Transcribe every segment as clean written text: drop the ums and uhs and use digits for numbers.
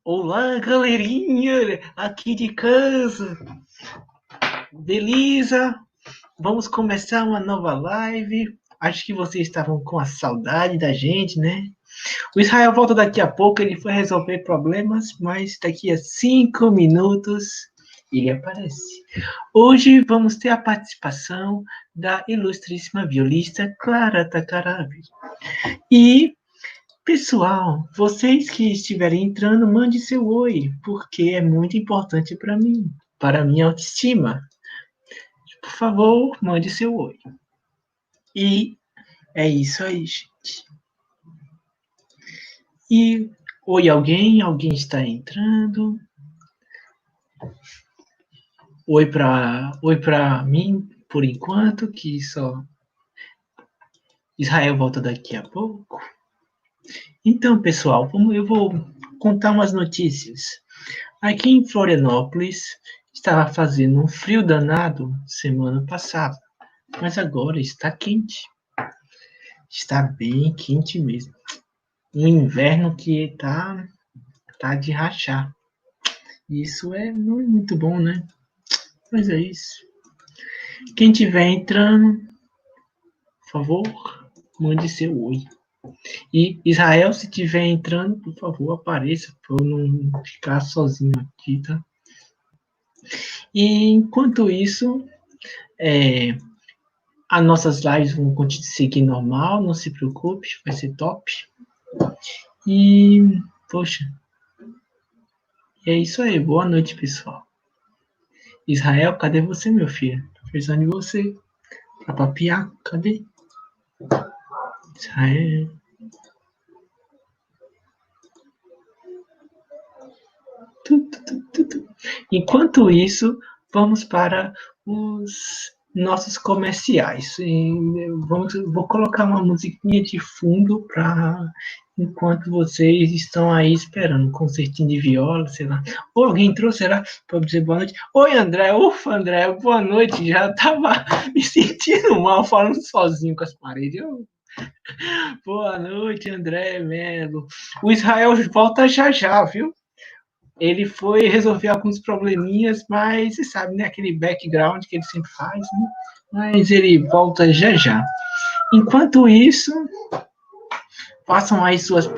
Olá, galerinha, aqui de casa. Beleza? Vamos começar uma nova live. Acho que vocês estavam com a saudade da gente, né? O Israel volta daqui a pouco, ele foi resolver problemas, mas daqui a 5 minutos ele aparece. Hoje vamos ter a participação da ilustríssima violista Clara Takarabi. E pessoal, vocês que estiverem entrando, mande seu oi, porque é muito importante para mim, para a minha autoestima. Por favor, mande seu oi. E é isso aí, gente. E oi, alguém? Alguém está entrando? Oi para mim, por enquanto, que só Israel volta daqui a pouco. Então, pessoal, eu vou contar umas notícias. Aqui em Florianópolis, estava fazendo um frio danado semana passada, mas agora está quente. Está bem quente mesmo. Um inverno que tá de rachar. Isso não é muito bom, né? Mas é isso. Quem tiver entrando, por favor, mande seu oi. E Israel, se tiver entrando, por favor, apareça para eu não ficar sozinho aqui, tá? E enquanto isso, as nossas lives vão seguir normal, não se preocupe, vai ser top. E, poxa, é isso aí. Boa noite, pessoal. Israel, cadê você, meu filho? Tô precisando de você. Pra papiar, cadê? Israel. Enquanto isso, vamos para os nossos comerciais. Vou colocar uma musiquinha de fundo para enquanto vocês estão aí esperando, um concertinho de viola, sei lá. Ou alguém entrou, será? Para dizer boa noite. Oi, André. Ufa, André, boa noite. Já estava me sentindo mal falando sozinho com as paredes. Boa noite, André Melo. O Israel volta já já, viu? Ele foi resolver alguns probleminhas, mas você sabe, né? Aquele background que ele sempre faz, né? Mas ele volta já já. Enquanto isso, façam aí suas.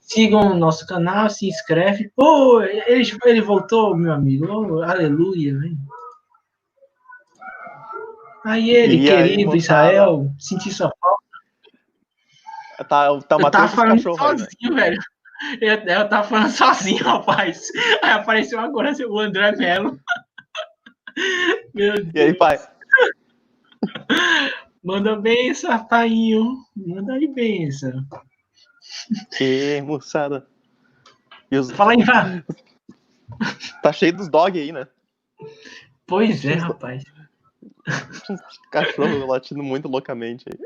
Sigam o nosso canal, se inscreve. Oh, ele voltou, meu amigo. Oh, aleluia, né? Aí ele, E aí, querido moçada? Israel, senti sua falta. Tá Eu tava Matheus dos falando cachorros aí, sozinho, velho. Eu tava falando sozinho, rapaz. Aí apareceu agora o André Melo. Meu E aí, pai? Deus. Manda benção, rapainho. Manda aí benção. E moçada? Fala aí, vá. Tá cheio dos dog aí, né? Pois é, Tinha uns, rapaz. tinha uns cachorros latindo muito loucamente aí.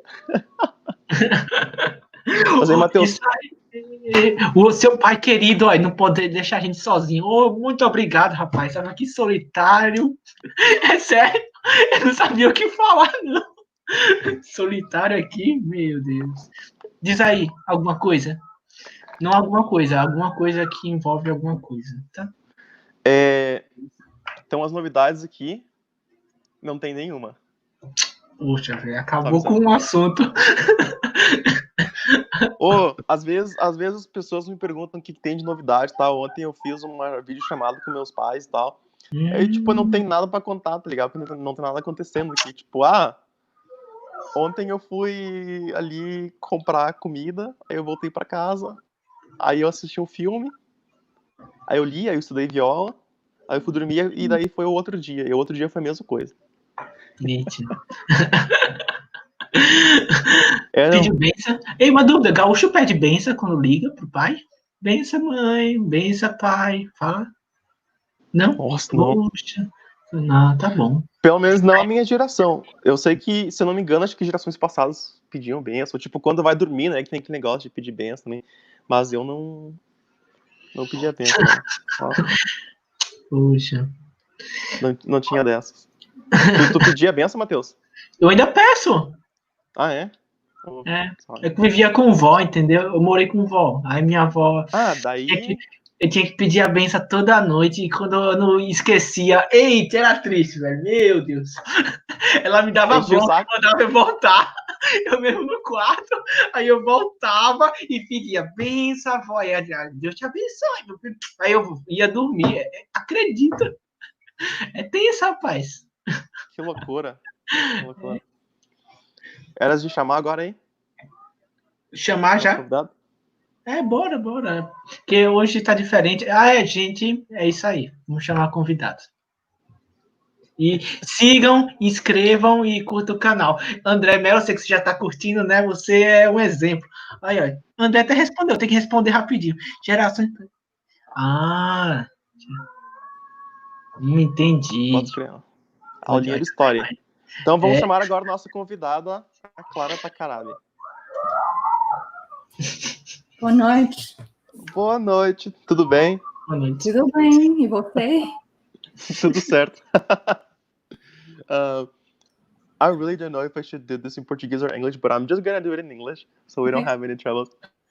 Mas aí, Matheus, Isso aí. O seu pai querido, ó, não poder deixar a gente sozinho. Oh, muito obrigado, rapaz. Tava aqui solitário. É sério. Eu não sabia o que falar, não. Solitário aqui, meu Deus. Diz aí, alguma coisa. Não alguma coisa que envolve alguma coisa, tá? tem umas novidades aqui. Não tem nenhuma. Poxa, velho, Só acabou com avisando. o assunto. Às vezes as pessoas me perguntam o que tem de novidade, tá? Ontem eu fiz uma videochamada com meus pais e tal. Aí, tipo, não tem nada pra contar, tá ligado? Porque não tem nada acontecendo aqui. Tipo, ontem eu fui ali comprar comida, aí eu voltei pra casa, aí eu assisti um filme, aí eu li, aí eu estudei viola, aí eu fui dormir e daí foi o outro dia. E o outro dia foi a mesma coisa. Gente. Não. Pediu benção. Ei, uma dúvida, gaúcho pede benção quando liga pro pai? Benção, mãe, benção, pai. Fala. Não? Nossa, não. Poxa. Não, tá bom. Pelo menos não a minha geração. Eu sei que, se eu não me engano, acho que gerações passadas pediam benção. Tipo, quando vai dormir, né? Que tem aquele negócio de pedir benção também. Mas eu não pedia benção, não. Poxa. Não tinha dessas. Tu pedia benção, Matheus? Eu ainda peço. Ah, é? Eu vivia com vó, entendeu? Eu morei com vó. Aí minha avó Daí... eu tinha que pedir a benção toda noite. E quando eu não esquecia, eita, era triste, velho. Meu Deus. Ela me dava bronca, mandava eu voltar. Eu mesmo no quarto. Aí eu voltava e pedia benção, avó. E Deus te abençoe, meu filho. Aí eu ia dormir. Acredita? É tenso, rapaz. Que loucura. Que loucura. Eras de chamar agora, hein? Chamar já? Convidado? Bora. Porque hoje tá diferente. Gente, é isso aí. Vamos chamar convidados. E sigam, inscrevam e curtam o canal. André Melo, eu sei que você já tá curtindo, né? Você é um exemplo. Aí. André até respondeu, tem que responder rapidinho. Gerações. Entendi. Pode crer. Aulinha de história. Então vamos chamar agora a nossa convidada, a Clara Takarabe. Boa noite. Boa noite, tudo bem? Boa noite. Tudo bem, e você? Tudo certo. I really don't know if I should do this in Portuguese or English, but I'm just gonna do it in English, so we don't have any trouble.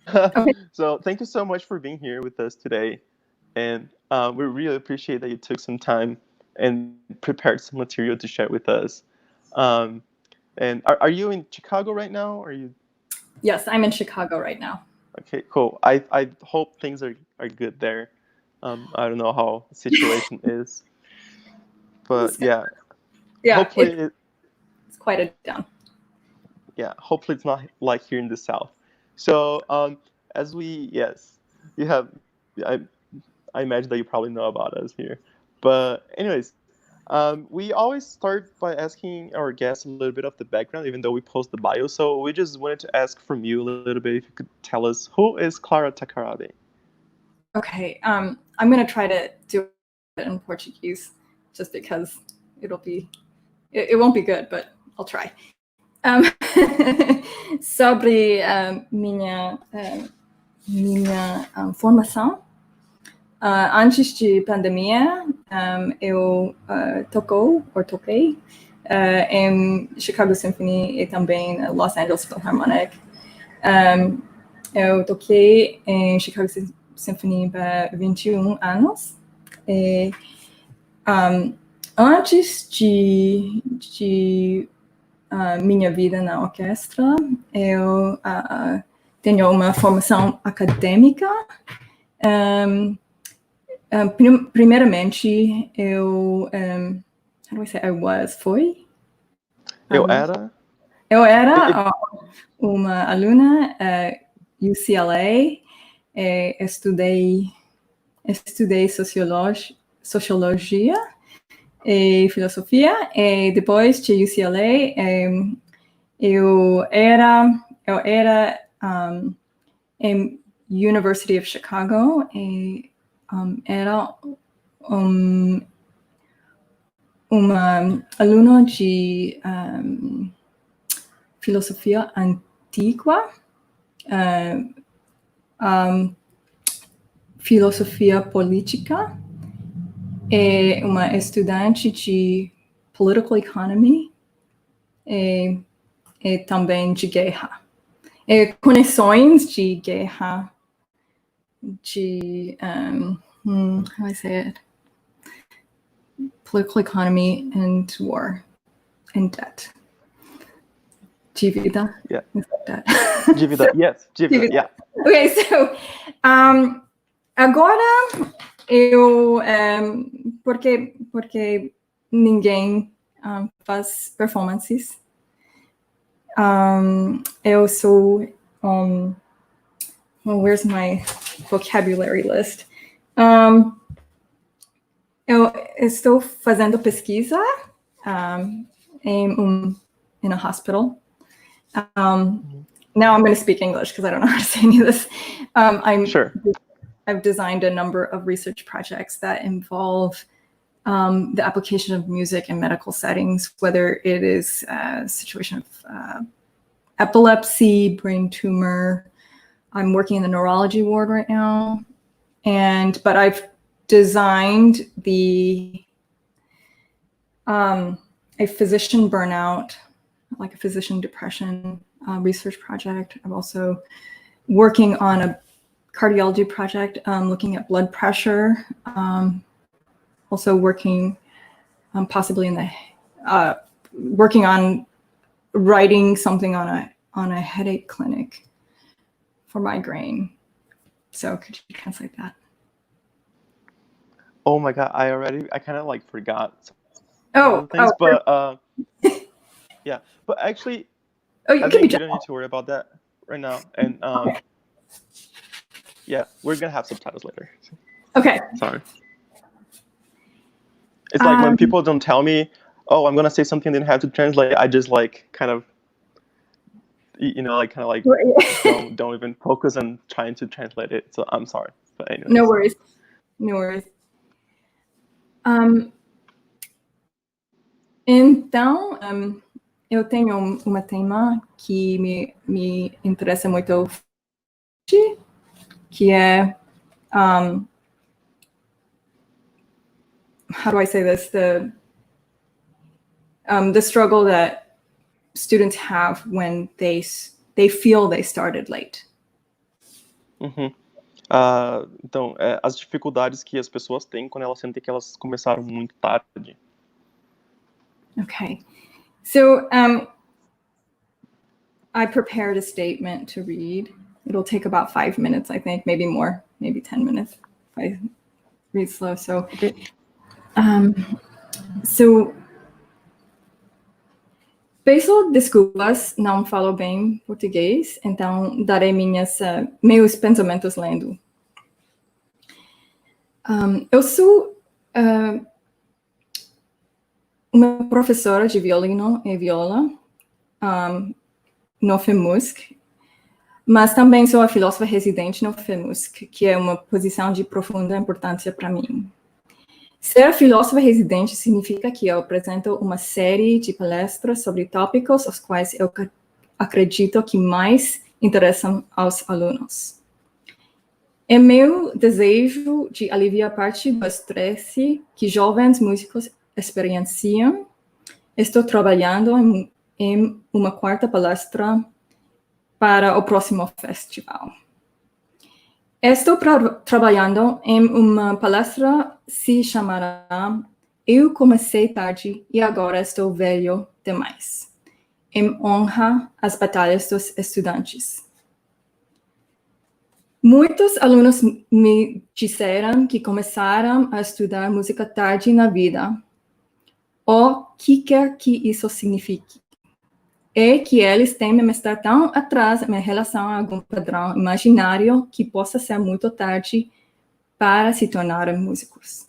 Okay. So thank you so much for being here with us today, and we really appreciate that you took some time and prepared some material to share with us. And are you in Chicago right now? Or are you? Yes, I'm in Chicago right now. Okay, cool. I hope things are good there. I don't know how the situation is, but yeah. Hopefully it's quite a down. Yeah, hopefully it's not like here in the South. So you have. I imagine that you probably know about us here, but anyways. We always start by asking our guests a little bit of the background, even though we post the bio. So we just wanted to ask from you a little bit if you could tell us, who is Clara Takarabi? Okay, I'm going to try to do it in Portuguese, just because it won't be good, but I'll try. Sobre minha formação. Antes de pandemia, eu toquei em Chicago Symphony e também Los Angeles Philharmonic. Eu toquei em Chicago Symphony por 21 anos. E, antes de minha vida na orquestra, eu tenho uma formação acadêmica. Primeiramente, eu how do I say foi? Eu era uma aluna UCLA, estudei sociologia e filosofia, e depois de UCLA eu era em University of Chicago e era uma aluna de filosofia antiga, filosofia política, e uma estudante de political economy e também de guerra. E conexões de guerra, de how do I say it? Political economy and war and debt. Dívida. Yeah. Debt. Dívida. Yes. Dívida. Yeah. Okay, so agora eu porque ninguém faz performances. Eu sou well, where's my vocabulary list? Eu estou fazendo pesquisa in a hospital. Now I'm going to speak English because I don't know how to say any of this. Sure. I've designed a number of research projects that involve the application of music in medical settings, whether it is a situation of epilepsy, brain tumor. I'm working in the neurology ward right now, but I've designed a physician burnout, like a physician depression research project. I'm also working on a cardiology project, looking at blood pressure. Also working possibly in the working on writing something on a headache clinic for migraine. So could you translate that? Oh my God, I kind of like forgot Things, but yeah, but actually, I think we don't need to worry about that right now. And yeah, we're gonna have subtitles later. Okay. Sorry. It's like when people don't tell me, oh, I'm gonna say something, then have to translate. I just like kind of, like don't even focus on trying to translate it. So I'm sorry. But anyways. No worries. Então, eu tenho uma tema que me interessa muito, que é how do I say this? The struggle that students have when they feel they started late. Então, as dificuldades que as pessoas têm quando elas sentem que elas começaram muito tarde. Okay, so I prepared a statement to read. It'll take about 5 minutes, I think, maybe more, maybe 10 minutes if I read slow. So, peço desculpas, não falo bem português, então darei meus pensamentos lendo. Eu sou uma professora de violino e viola no FEMUSC, mas também sou a filósofa residente no FEMUSC, que é uma posição de profunda importância para mim. Ser filósofa residente significa que eu apresento uma série de palestras sobre tópicos aos quais eu acredito que mais interessam aos alunos. É meu desejo de aliviar parte do estresse que jovens músicos experienciam. Estou trabalhando em uma quarta palestra para o próximo festival. Estou trabalhando em uma palestra que se chamará Eu Comecei Tarde e Agora Estou Velho Demais, em honra às batalhas dos estudantes. Muitos alunos me disseram que começaram a estudar música tarde na vida, o que quer que isso signifique. É que eles temem estar tão atrás em relação a algum padrão imaginário que possa ser muito tarde para se tornarem músicos.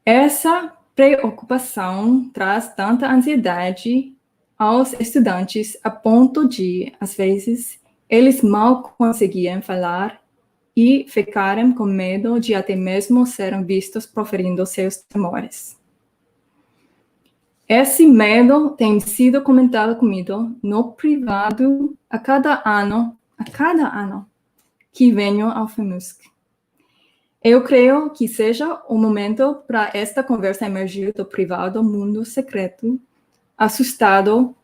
Essa preocupação traz tanta ansiedade aos estudantes a ponto de, às vezes, eles mal conseguiam falar e ficarem com medo de até mesmo serem vistos proferindo seus temores. Esse medo tem sido comentado comigo no privado a cada ano que venho ao FEMUSC. Eu creio que seja o momento para esta conversa emergir do privado mundo secreto, assustado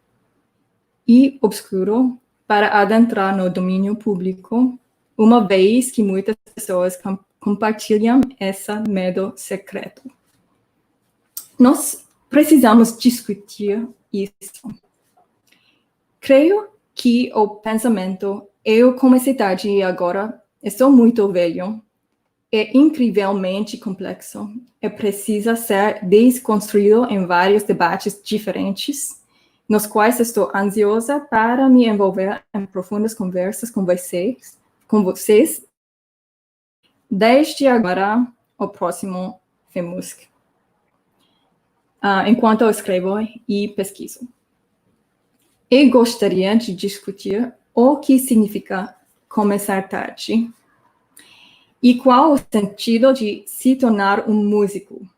e obscuro, para adentrar no domínio público, uma vez que muitas pessoas compartilham esse medo secreto. Nós precisamos discutir isso. Creio que o pensamento eu comecei tarde e agora estou muito velho é incrivelmente complexo e precisa ser desconstruído em vários debates diferentes, nos quais estou ansiosa para me envolver em profundas conversas com vocês, desde agora o próximo FEMUSC. Enquanto eu escrevo e pesquiso. Eu gostaria de discutir o que significa começar tarde e qual o sentido de se tornar um músico.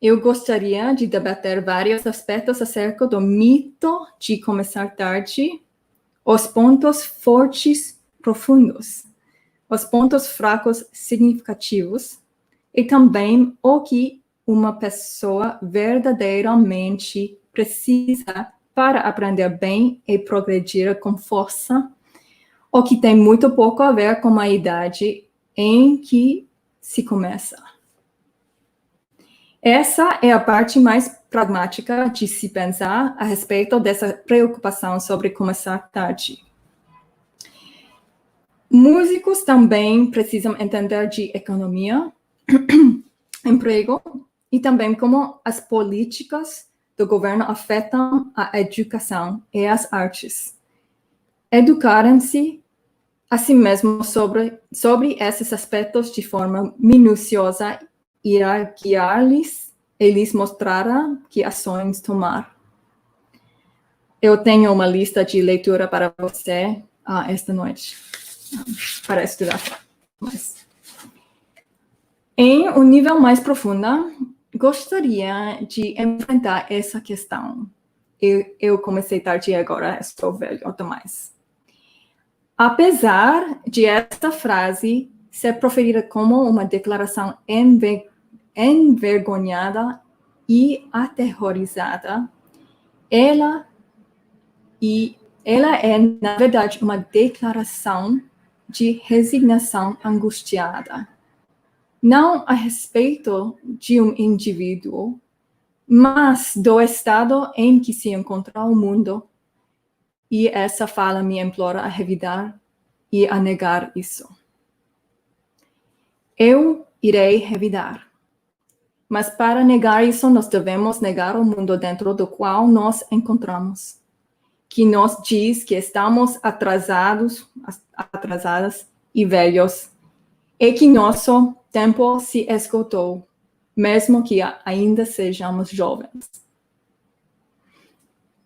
Eu gostaria de debater vários aspectos acerca do mito de começar tarde, os pontos fortes profundos, os pontos fracos significativos e também o que uma pessoa verdadeiramente precisa para aprender bem e progredir com força, o que tem muito pouco a ver com a idade em que se começa. Essa é a parte mais pragmática de se pensar a respeito dessa preocupação sobre começar tarde. Músicos também precisam entender de economia, emprego e também como as políticas do governo afetam a educação e as artes. Educarem-se a si mesmos sobre esses aspectos de forma minuciosa irá guiar-lhes e lhes mostrará que ações tomar. Eu tenho uma lista de leitura para você esta noite, para estudar. Mas, em um nível mais profundo, gostaria de enfrentar essa questão. Eu comecei tarde e agora estou velho demais. Apesar de esta frase ser proferida como uma declaração envergonhada e aterrorizada, ela é, na verdade, uma declaração de resignação angustiada. Não a respeito de um indivíduo, mas do estado em que se encontra o mundo. E essa fala me implora a revidar e a negar isso. Eu irei revidar. Mas para negar isso, nós devemos negar o mundo dentro do qual nos encontramos, que nos diz que estamos atrasadas e velhos, e que nosso tempo se esgotou, mesmo que ainda sejamos jovens.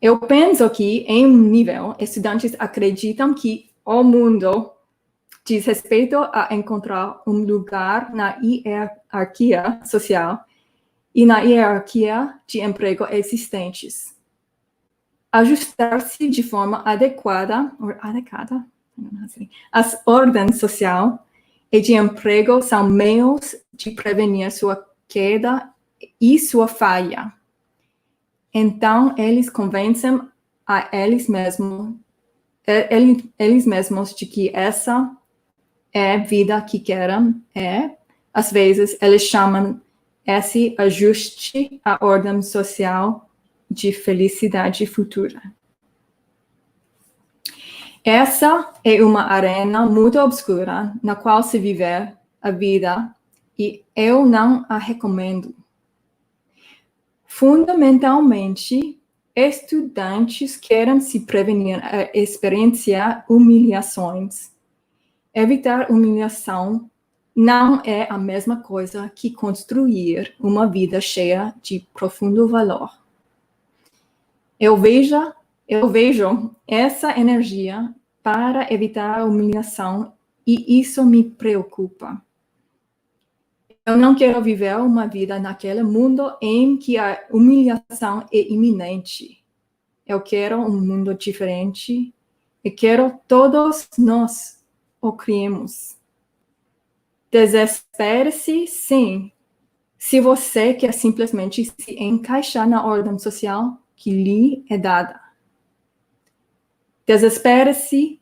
Eu penso que, em um nível, estudantes acreditam que o mundo diz respeito a encontrar um lugar na hierarquia social e na hierarquia de emprego existentes. Ajustar-se de forma adequada, às ordens social e de emprego são meios de prevenir sua queda e sua falha. Então, eles convencem a eles mesmos de que essa é a vida que querem. Às vezes, eles chamam esse ajuste à ordem social de felicidade futura. Essa é uma arena muito obscura na qual se vive a vida e eu não a recomendo. Fundamentalmente, estudantes querem se prevenir a experienciar humilhações. Evitar humilhação não é a mesma coisa que construir uma vida cheia de profundo valor. Eu vejo essa energia para evitar a humilhação e isso me preocupa. Eu não quero viver uma vida naquele mundo em que a humilhação é iminente. Eu quero um mundo diferente e quero todos nós o criemos. Desespere-se, sim, se você quer simplesmente se encaixar na ordem social que lhe é dada. Desespere-se,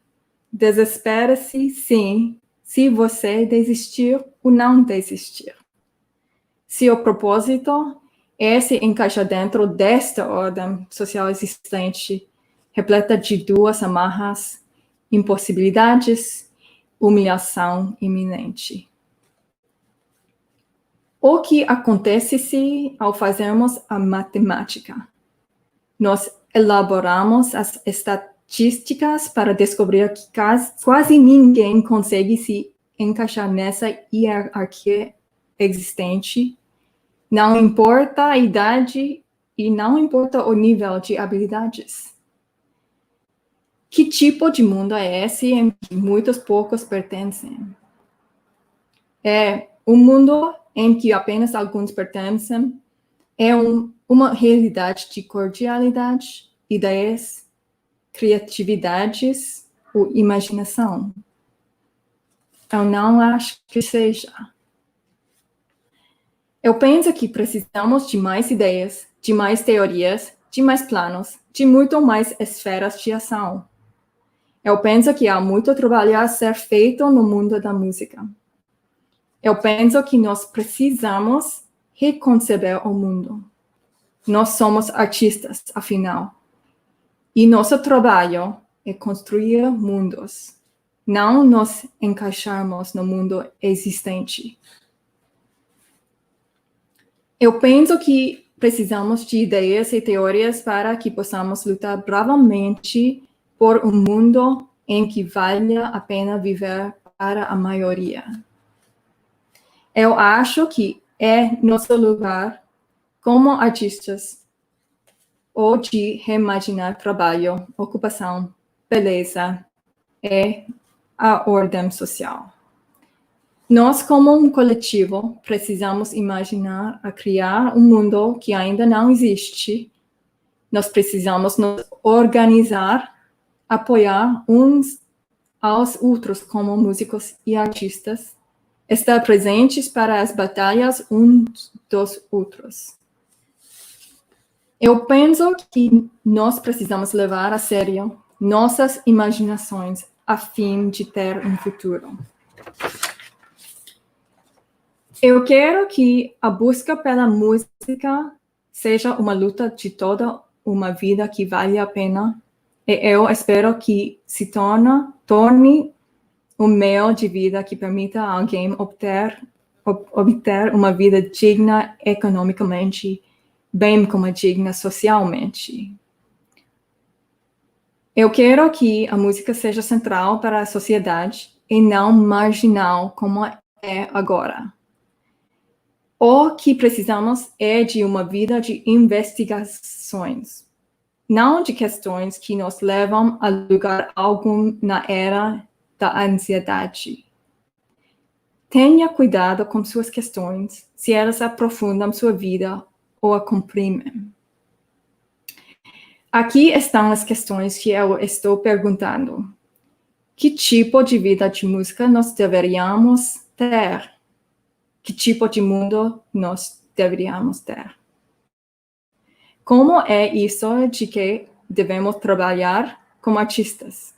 sim, se você desistir ou não desistir. Se o propósito é se encaixar dentro desta ordem social existente, repleta de duas amarras, impossibilidades, humilhação iminente. O que acontece se, ao fazermos a matemática, nós elaboramos as estatísticas para descobrir que quase ninguém consegue se encaixar nessa hierarquia existente, não importa a idade e não importa o nível de habilidades. Que tipo de mundo é esse em que muitos poucos pertencem? É um mundo em que apenas alguns pertencem, é uma realidade de cordialidade, ideias, criatividades ou imaginação? Eu não acho que seja. Eu penso que precisamos de mais ideias, de mais teorias, de mais planos, de muito mais esferas de ação. Eu penso que há muito trabalho a ser feito no mundo da música. Eu penso que nós precisamos reconceber o mundo. Nós somos artistas, afinal. E nosso trabalho é construir mundos, não nos encaixarmos no mundo existente. Eu penso que precisamos de ideias e teorias para que possamos lutar bravamente por um mundo em que valha a pena viver para a maioria. Eu acho que é nosso lugar, como artistas, ou de reimaginar trabalho, ocupação, beleza e a ordem social. Nós, como um coletivo, precisamos imaginar a criar um mundo que ainda não existe. Nós precisamos nos organizar, apoiar uns aos outros como músicos e artistas, estar presentes para as batalhas uns dos outros. Eu penso que nós precisamos levar a sério nossas imaginações a fim de ter um futuro. Eu quero que a busca pela música seja uma luta de toda uma vida que vale a pena, e eu espero que se torne um meio de vida que permita a alguém obter uma vida digna economicamente, bem como digna socialmente. Eu quero que a música seja central para a sociedade e não marginal como é agora. O que precisamos é de uma vida de investigações, não de questões que nos levam a lugar algum na era da ansiedade. Tenha cuidado com suas questões, se elas aprofundam sua vida ou a comprimem. Aqui estão as questões que eu estou perguntando. Que tipo de vida de música nós deveríamos ter? Que tipo de mundo nós deveríamos ter? Como é isso de que devemos trabalhar como artistas?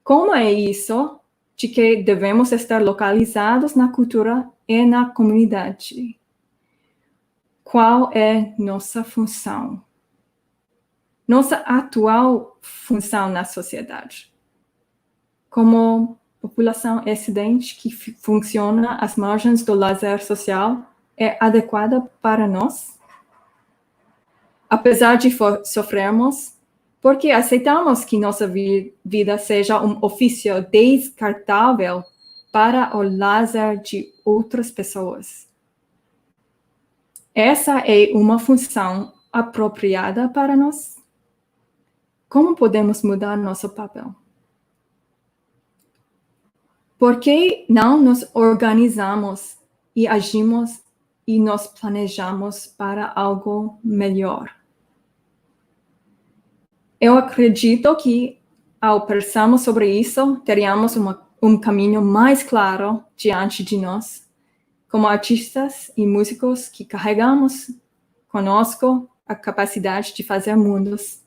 Como é isso de que devemos estar localizados na cultura e na comunidade? Qual é nossa função? Nossa atual função na sociedade? Como população excedente que funciona às margens do lazer social é adequada para nós? Apesar de sofrermos, porque aceitamos que nossa vida seja um ofício descartável para o lazer de outras pessoas. Essa é uma função apropriada para nós? Como podemos mudar nosso papel? Por que não nos organizamos e agimos e nos planejamos para algo melhor? Eu acredito que, ao pensarmos sobre isso, teríamos um caminho mais claro diante de nós, como artistas e músicos que carregamos conosco a capacidade de fazer mundos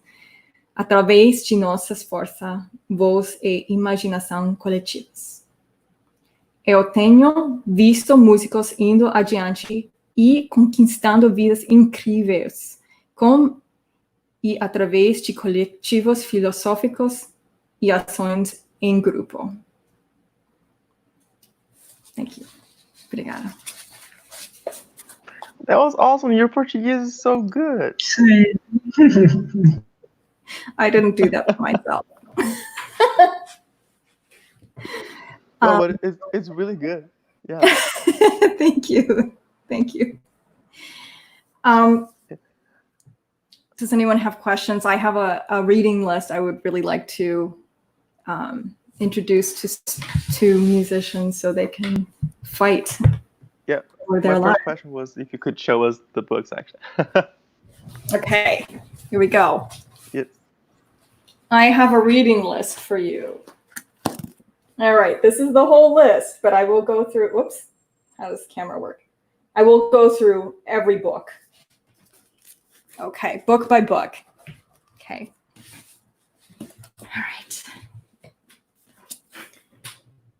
através de nossas forças, voz e imaginação coletivas. Eu tenho visto músicos indo adiante e conquistando vidas incríveis, e através de coletivos filosóficos e ações em grupo. Thank you. Obrigada. That was awesome. Your Portuguese is so good. I didn't do that for myself. No, but it's really good. Yeah. Thank you. Thank you. Does anyone have questions? I have a reading list I would really like to introduce to musicians so they can fight. Yeah. For their My life. first question was if you could show us the books, actually. Okay, here we go. Yes. I have a reading list for you. All right, this is the whole list, but I will go through, whoops, how does the camera work? I will go through every book. Okay, book by book. Okay. All right.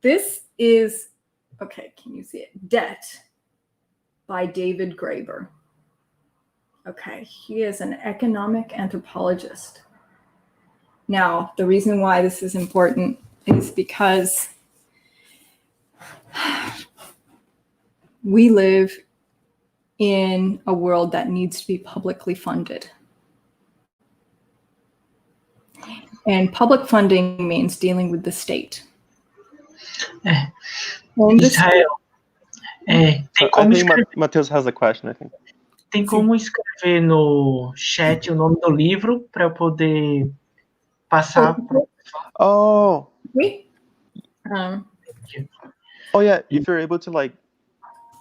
This is, okay, can you see it? Debt by David Graeber. Okay, he is an economic anthropologist. Now, the reason why this is important is because we live in a world that needs to be publicly funded. And public funding means dealing with the state. Israel, tem I como think escrever, Matheus has a question, I think. tem como escrever no chat o nome do livro para eu poder passar pro... Oh. Wait. Oh yeah, if you're able to like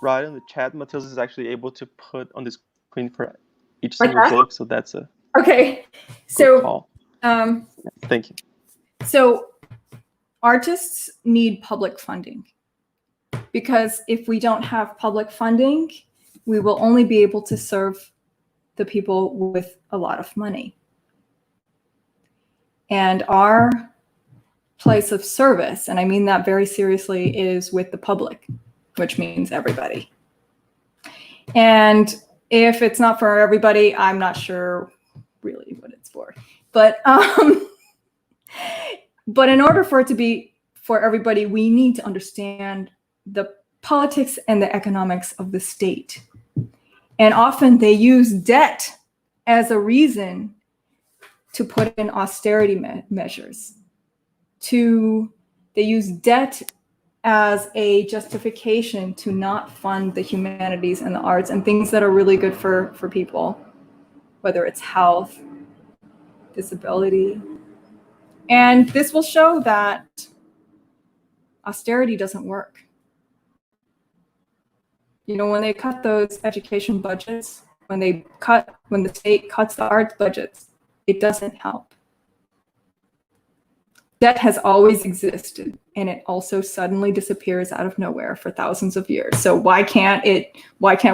write in the chat, Matheus is actually able to put on the screen for each single book, so that's a okay. Good call. Thank you. So artists need public funding, because if we don't have public funding, we will only be able to serve the people with a lot of money. And our place of service, and I mean that very seriously, is with the public, which means everybody. And if it's not for everybody, I'm not sure really what it's for. But in order for it to be for everybody, we need to understand the politics and the economics of the state. And often they use debt as a reason to put in austerity measures. They use debt as a justification to not fund the humanities and the arts and things that are really good for people, whether it's health, disability. And this will show that austerity doesn't work. You know, when they cut those education budgets, when the state cuts the arts budgets, it doesn't help. Debt has always existed, and it also suddenly disappears out of nowhere for thousands of years. So why can't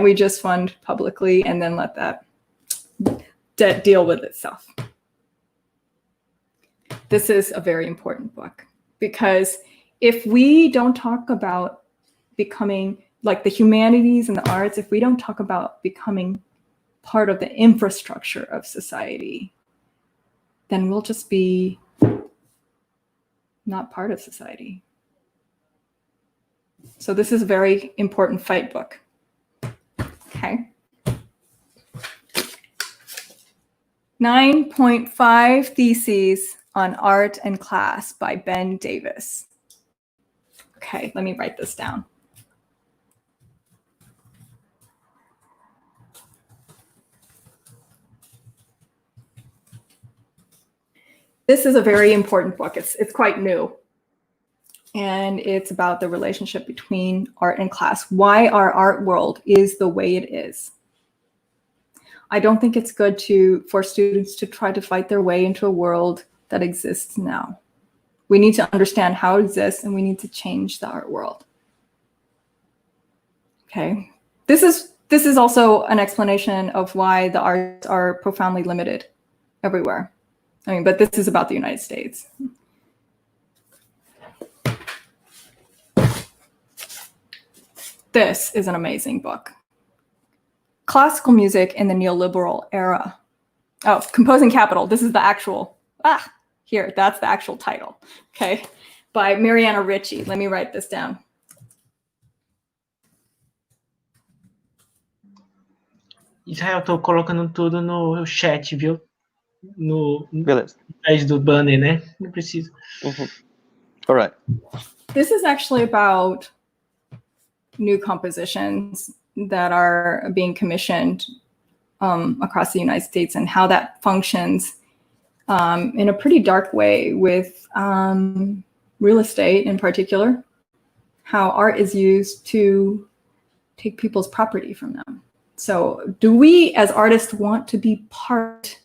we just fund publicly and then let that debt deal with itself? This is a very important book, because if we don't talk about becoming like the humanities and the arts, if we don't talk about becoming part of the infrastructure of society, then we'll just be not part of society. So this is a very important fight book. Okay. 9.5 Theses on Art and Class by Ben Davis. Okay, let me write this down. This is a very important book. It's quite new. And it's about the relationship between art and class, why our art world is the way it is. I don't think it's good for students to try to fight their way into a world that exists now. We need to understand how it exists, and we need to change the art world. Okay. This is also an explanation of why the arts are profoundly limited everywhere. I mean, but this is about the United States. This is an amazing book. Classical Music in the Neoliberal Era. Oh, Composing Capital. This is the actual, here, that's the actual title. Okay, by Mariana Ritchie. Let me write this down. Israel, tô colocando tudo no chat, viu? Beleza. Atrás do banner, né? Não precisa. All right. This is actually about new compositions that are being commissioned across the United States, and how that functions in a pretty dark way with real estate in particular, how art is used to take people's property from them. So do we as artists want to be part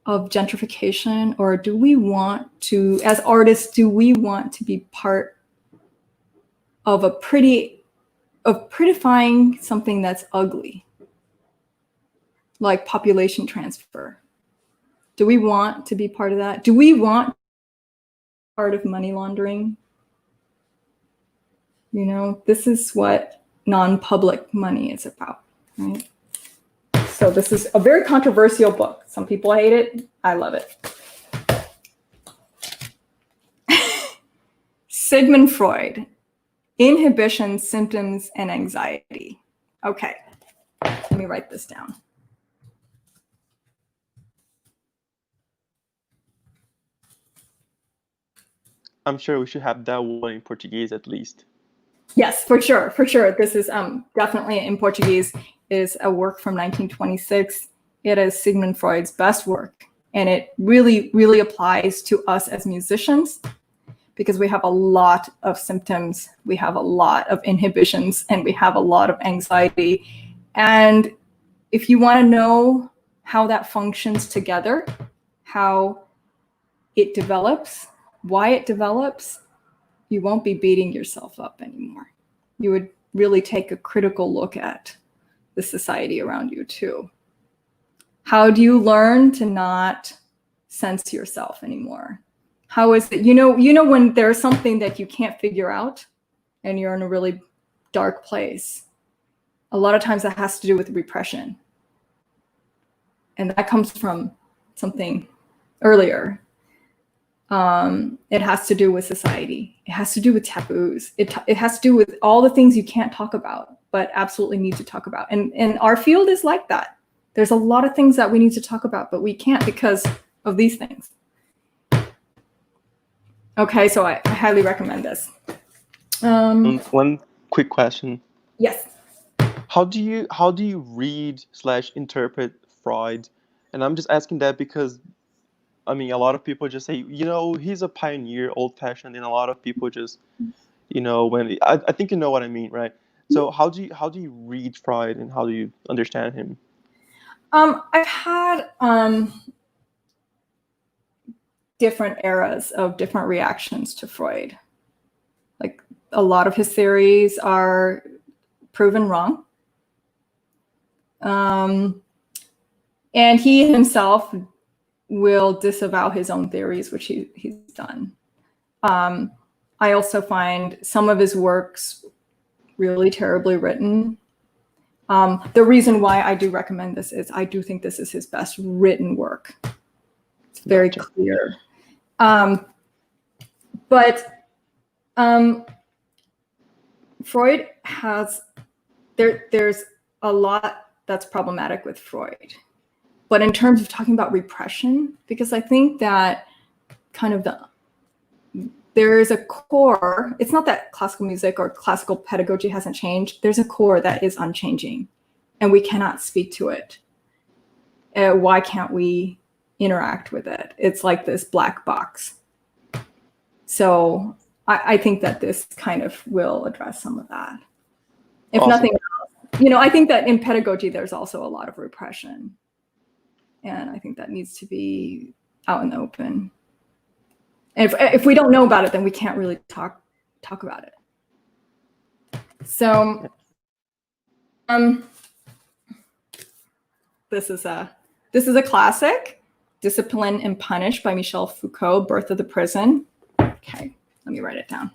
of gentrification, or do we want to, as artists, do we want to be part of prettifying something that's ugly? like population transfer. Do we want to be part of that? Do we want part of money laundering? You know, this is what non-public money is about, right? So this is a very controversial book. Some people hate it. I love it. Sigmund Freud, Inhibition, Symptoms, and Anxiety. Okay, let me write this down. I'm sure we should have that one in Portuguese at least. Yes, for sure, for sure. This is definitely in Portuguese. It is a work from 1926. It is Sigmund Freud's best work. And it really, really applies to us as musicians because we have a lot of symptoms, we have a lot of inhibitions, and we have a lot of anxiety. And if you want to know how that functions together, how it develops, why it develops, you won't be beating yourself up anymore. You would really take a critical look at the society around you too. How do you learn to not sense yourself anymore? How is it, you know when there's something that you can't figure out and you're in a really dark place, a lot of times that has to do with repression. And that comes from something earlier. It has to do with society. It has to do with taboos. It has to do with all the things you can't talk about, but absolutely need to talk about. And our field is like that. There's a lot of things that we need to talk about, but we can't because of these things. Okay, so I highly recommend this. One quick question. Yes. How do you read / interpret Freud? And I'm just asking that because I mean, a lot of people just say, he's a pioneer, old-fashioned, and a lot of people just, when I think you know what I mean, right? So how do you read Freud and how do you understand him? I've had different eras of different reactions to Freud. Like a lot of his theories are proven wrong. And he himself will disavow his own theories, which he's done. I also find some of his works really terribly written. The reason why I do recommend this is I do think this is his best written work. It's very clear. But Freud has, there's a lot that's problematic with Freud. But in terms of talking about repression, because I think that kind of there is a core, it's not that classical music or classical pedagogy hasn't changed. There's a core that is unchanging and we cannot speak to it. Why can't we interact with it? It's like this black box. So I think that this kind of will address some of that. If awesome. Nothing else, I think that in pedagogy, there's also a lot of repression. And I think that needs to be out in the open. And if we don't know about it, then we can't really talk about it. So this is a classic, Discipline and Punish by Michel Foucault, Birth of the Prison. Okay, let me write it down.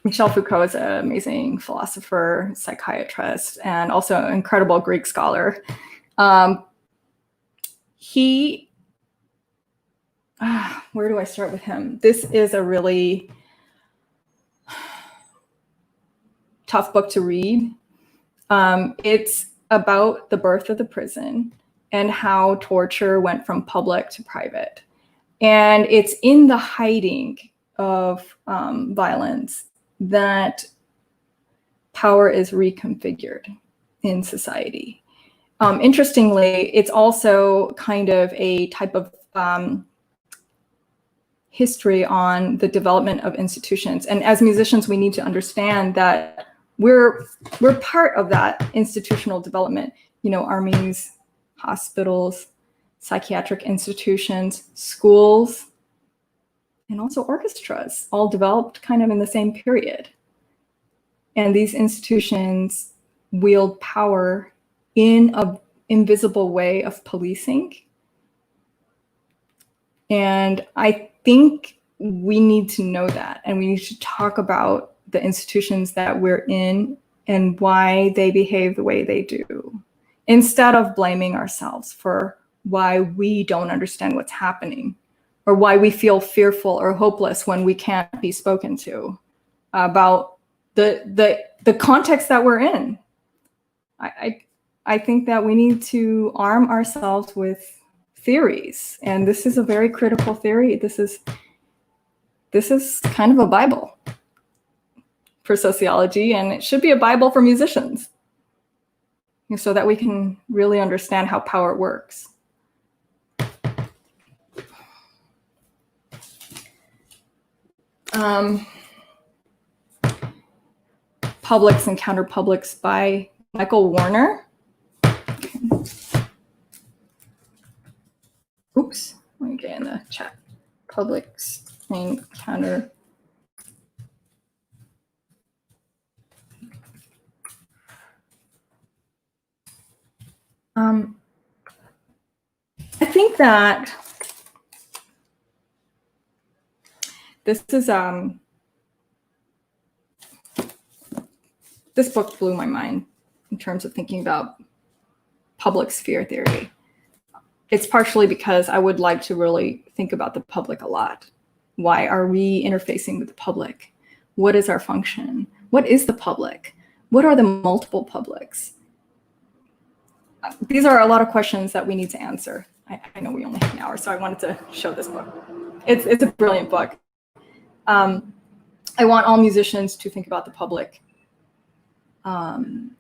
Michel Foucault is an amazing philosopher, psychiatrist, and also an incredible Greek scholar. Where do I start with him? This is a really tough book to read. It's about the birth of the prison and how torture went from public to private. And it's in the hiding of violence that power is reconfigured in society. Interestingly, it's also kind of a type of history on the development of institutions. And as musicians, we need to understand that we're part of that institutional development. Armies, hospitals, psychiatric institutions, schools, and also orchestras, all developed kind of in the same period. And these institutions wield power in an invisible way of policing. And I think we need to know that, and we need to talk about the institutions that we're in and why they behave the way they do, instead of blaming ourselves for why we don't understand what's happening, or why we feel fearful or hopeless when we can't be spoken to about the context that we're in. I think that we need to arm ourselves with theories, and this is a very critical theory. This is kind of a Bible for sociology, and it should be a Bible for musicians, so that we can really understand how power works. Publics and Counterpublics by Michael Warner. Oops, let me get in the chat. Publics and Counter. I think that this is this book blew my mind in terms of thinking about public sphere theory. It's partially because I would like to really think about the public a lot. Why are we interfacing with the public? What is our function? What is the public? What are the multiple publics? These are a lot of questions that we need to answer. I know we only have an hour, so I wanted to show this book. It's a brilliant book. I want all musicians to think about the public, and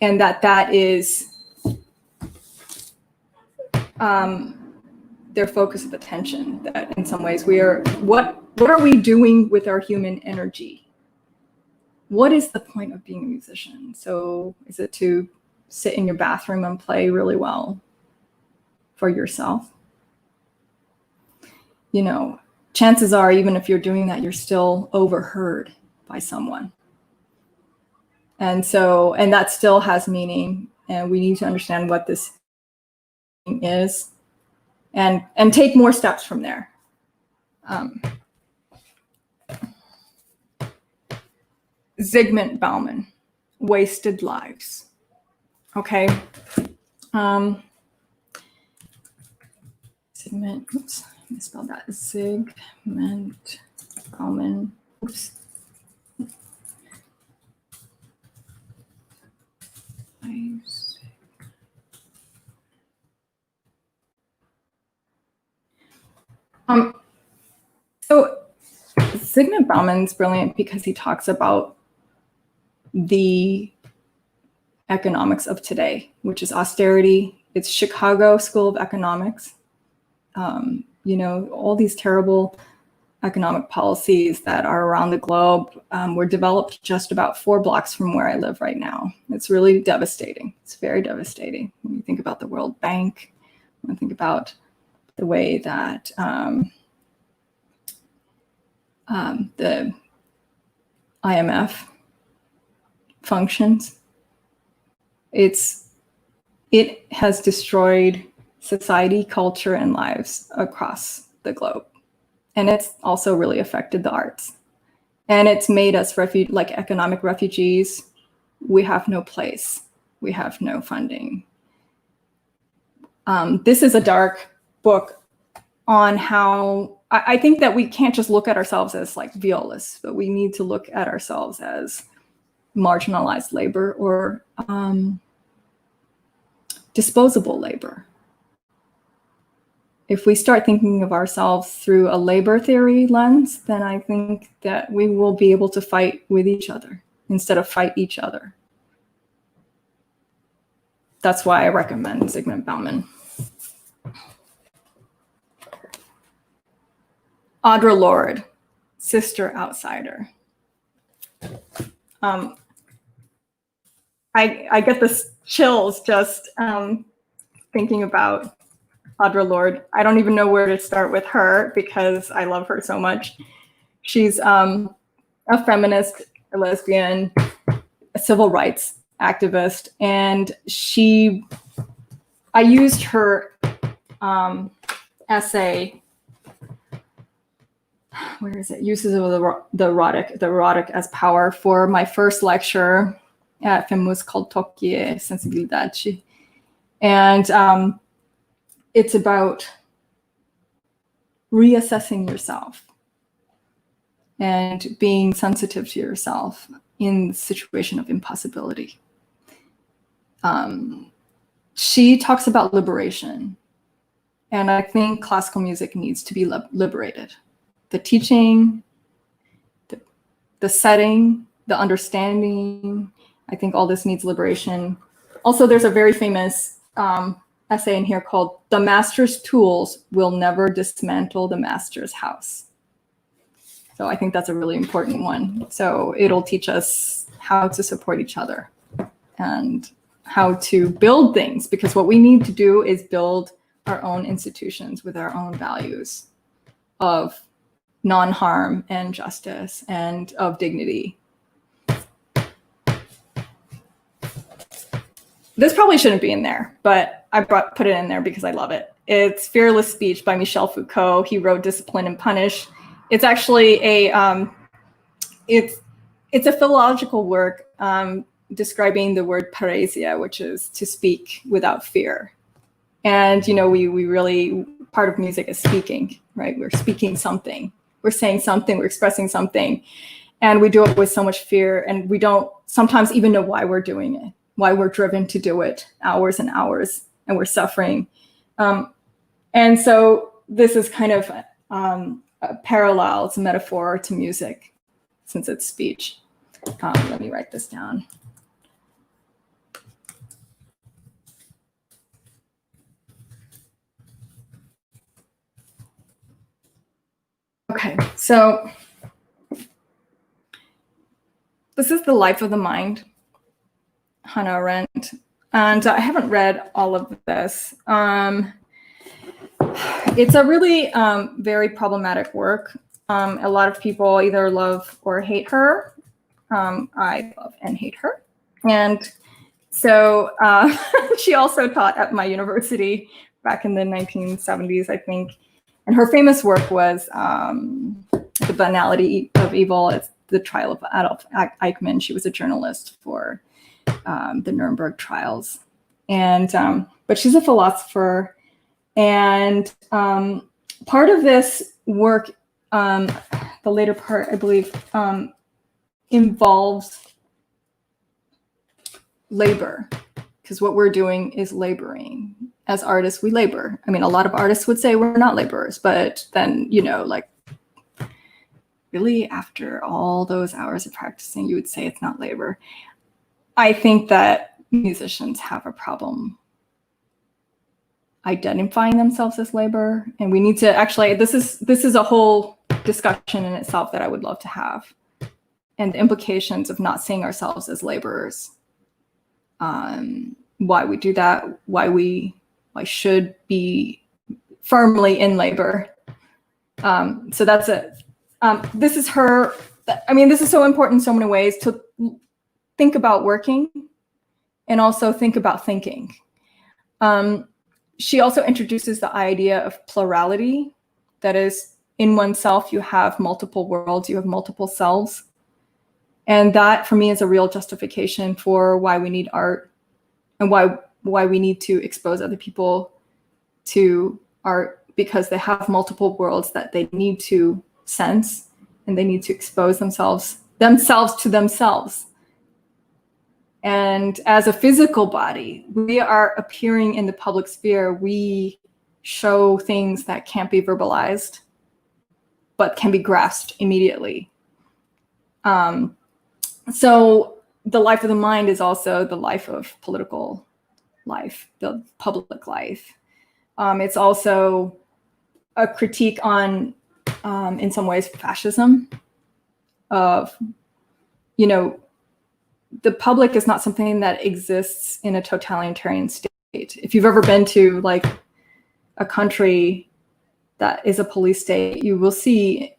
that is their focus of attention. That in some ways we are, what are we doing with our human energy? What is the point of being a musician? So is it to sit in your bathroom and play really well for yourself? You know, chances are, even if you're doing that, you're still overheard by someone. And so, and that still has meaning, and we need to understand what this is and take more steps from there. Zygmunt Bauman, Wasted Lives. Okay. Zygmunt, oops, I misspelled that. Zygmunt Bauman, oops. So Zygmunt Bauman's brilliant because he talks about the economics of today, which is austerity. It's Chicago School of Economics. You know, all these terrible economic policies that are around the globe were developed just about 4 blocks from where I live right now. It's really devastating. It's very devastating when you think about the World Bank, when you think about the way that the IMF functions. It has destroyed society, culture, and lives across the globe. And it's also really affected the arts. And it's made us like economic refugees. We have no place. We have no funding. This is a dark book on how, I think that we can't just look at ourselves as like violists, but we need to look at ourselves as marginalized labor or disposable labor. If we start thinking of ourselves through a labor theory lens, then I think that we will be able to fight with each other instead of fight each other. That's why I recommend Zygmunt Bauman. Audre Lorde, Sister Outsider. I get this chills just thinking about Audre Lorde. I don't even know where to start with her because I love her so much. She's a feminist, a lesbian, a civil rights activist, and I used her essay, where is it? Uses of the erotic as power, for my first lecture at FEMUS called Toki e Sensibilidade. And it's about reassessing yourself and being sensitive to yourself in the situation of impossibility. She talks about liberation. And I think classical music needs to be liberated. The teaching, the setting, the understanding, I think all this needs liberation. Also, there's a very famous essay in here called "The Master's Tools Will Never Dismantle the Master's House." So I think that's a really important one. So it'll teach us how to support each other and how to build things, because what we need to do is build our own institutions with our own values of non-harm and justice and of dignity. This probably shouldn't be in there, but I put it in there because I love it. It's Fearless Speech by Michel Foucault. He wrote Discipline and Punish. It's actually it's a philological work describing the word paresia, which is to speak without fear. And, you know, we really, part of music is speaking, right? We're speaking something, we're saying something, we're expressing something, and we do it with so much fear, and we don't sometimes even know why we're doing it, why we're driven to do it hours and hours, and we're suffering. And so this is kind of a parallel, it's a metaphor to music, since it's speech. Let me write this down. Okay, so this is The Life of the Mind, Hannah Arendt, and I haven't read all of this. It's a really very problematic work. A lot of people either love or hate her. I love and hate her. And so she also taught at my university back in the 1970s, I think. And her famous work was The Banality of Evil. It's the trial of Adolf Eichmann. She was a journalist for the Nuremberg trials. And but she's a philosopher. And part of this work, the later part, I believe, involves labor, because what we're doing is laboring. As artists, we labor. I mean, a lot of artists would say we're not laborers, but then, you know, like, really, after all those hours of practicing, you would say it's not labor. I think that musicians have a problem identifying themselves as labor, and we need to actually, this is a whole discussion in itself that I would love to have, and the implications of not seeing ourselves as laborers, why we do that, why we should be firmly in labor. So that's it. This is her. I mean, this is so important in so many ways, to think about working and also think about thinking. She also introduces the idea of plurality. That is, in oneself, you have multiple worlds, you have multiple selves. And that, for me, is a real justification for why we need art, and why we need to expose other people to art, because they have multiple worlds that they need to sense, and they need to expose themselves to themselves. And as a physical body, we are appearing in the public sphere. We show things that can't be verbalized, but can be grasped immediately. So the life of the mind is also the life of political life, the public life. It's also a critique on, in some ways, fascism, of, you know, the public is not something that exists in a totalitarian state. If you've ever been to like a country that is a police state, you will see,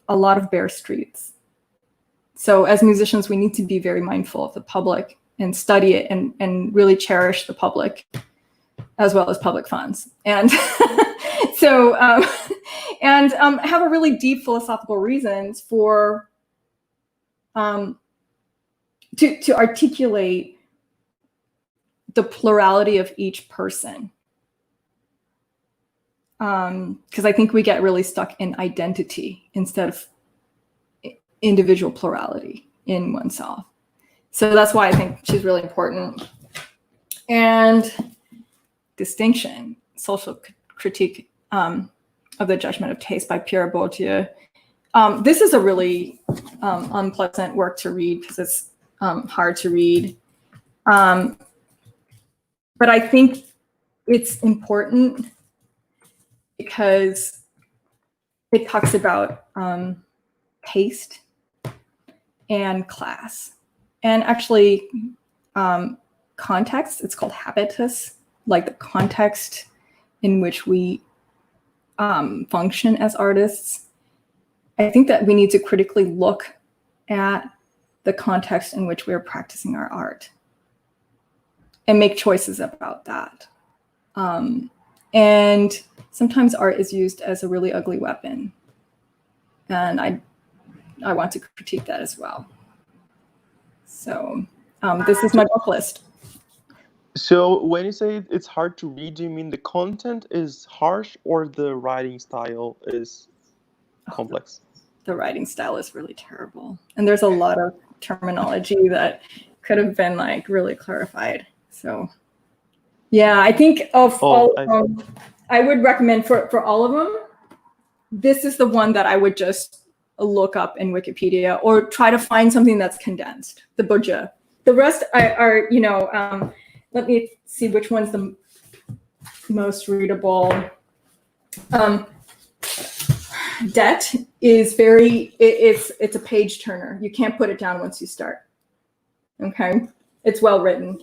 a lot of bare streets. So as musicians, we need to be very mindful of the public and study it and really cherish the public as well as public funds. And so, have a really deep philosophical reasons for to articulate the plurality of each person. Because I think we get really stuck in identity instead of individual plurality in oneself. So that's why I think she's really important. And distinction, social critique of the judgment of taste by Pierre Bourdieu. This is a really unpleasant work to read because it's hard to read. But I think it's important because it talks about taste and class. And actually, context, it's called habitus, like the context in which we function as artists. I think that we need to critically look at the context in which we're practicing our art and make choices about that. And sometimes art is used as a really ugly weapon. And I want to critique that as well. So this is my book list. So when you say it's hard to read, do you mean the content is harsh or the writing style is complex? The writing style is really terrible. And there's a lot of terminology that could have been like really clarified. So yeah, I think of all of them, I would recommend for all of them, this is the one that I would just look up in Wikipedia or try to find something that's condensed, the Bourdieu. The rest are let me see which one's the most readable. Debt is it's a page turner. You can't put it down once you start. Okay, it's well written.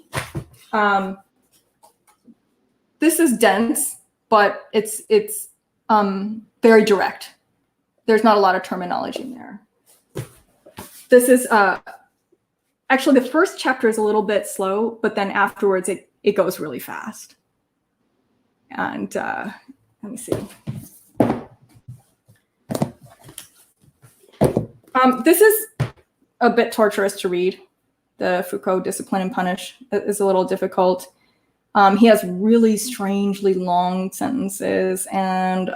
This is dense, but it's very direct. There's not a lot of terminology in there. This is actually the first chapter is a little bit slow, but then afterwards it goes really fast. And let me see. This is a bit torturous to read. The Foucault Discipline and Punish is a little difficult. He has really strangely long sentences, and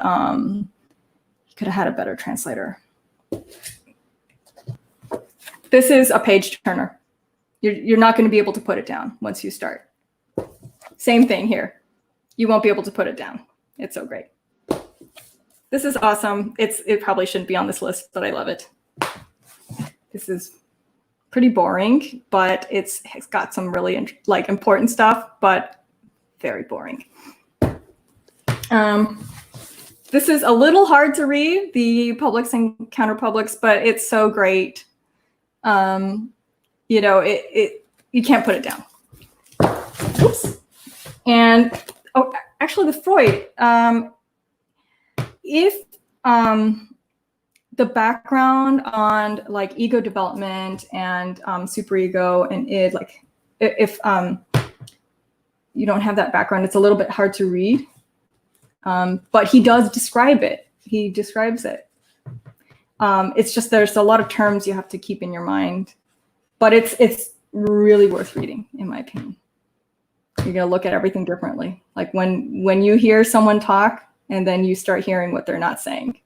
he could have had a better translator. This is a page turner. You're not going to be able to put it down once you start. Same thing here. You won't be able to put it down. It's so great. This is awesome. It probably shouldn't be on this list, but I love it. This is pretty boring, but it's got some really important stuff, but very boring. This is a little hard to read, the publics and counterpublics, but it's so great. You can't put it down. Oops. And actually, the Freud. If the background on ego development and superego and id, if you don't have that background, it's a little bit hard to read. But he does describe it. He describes it. It's just there's a lot of terms you have to keep in your mind, but it's really worth reading, in my opinion. You're gonna look at everything differently. Like when you hear someone talk, and then you start hearing what they're not saying.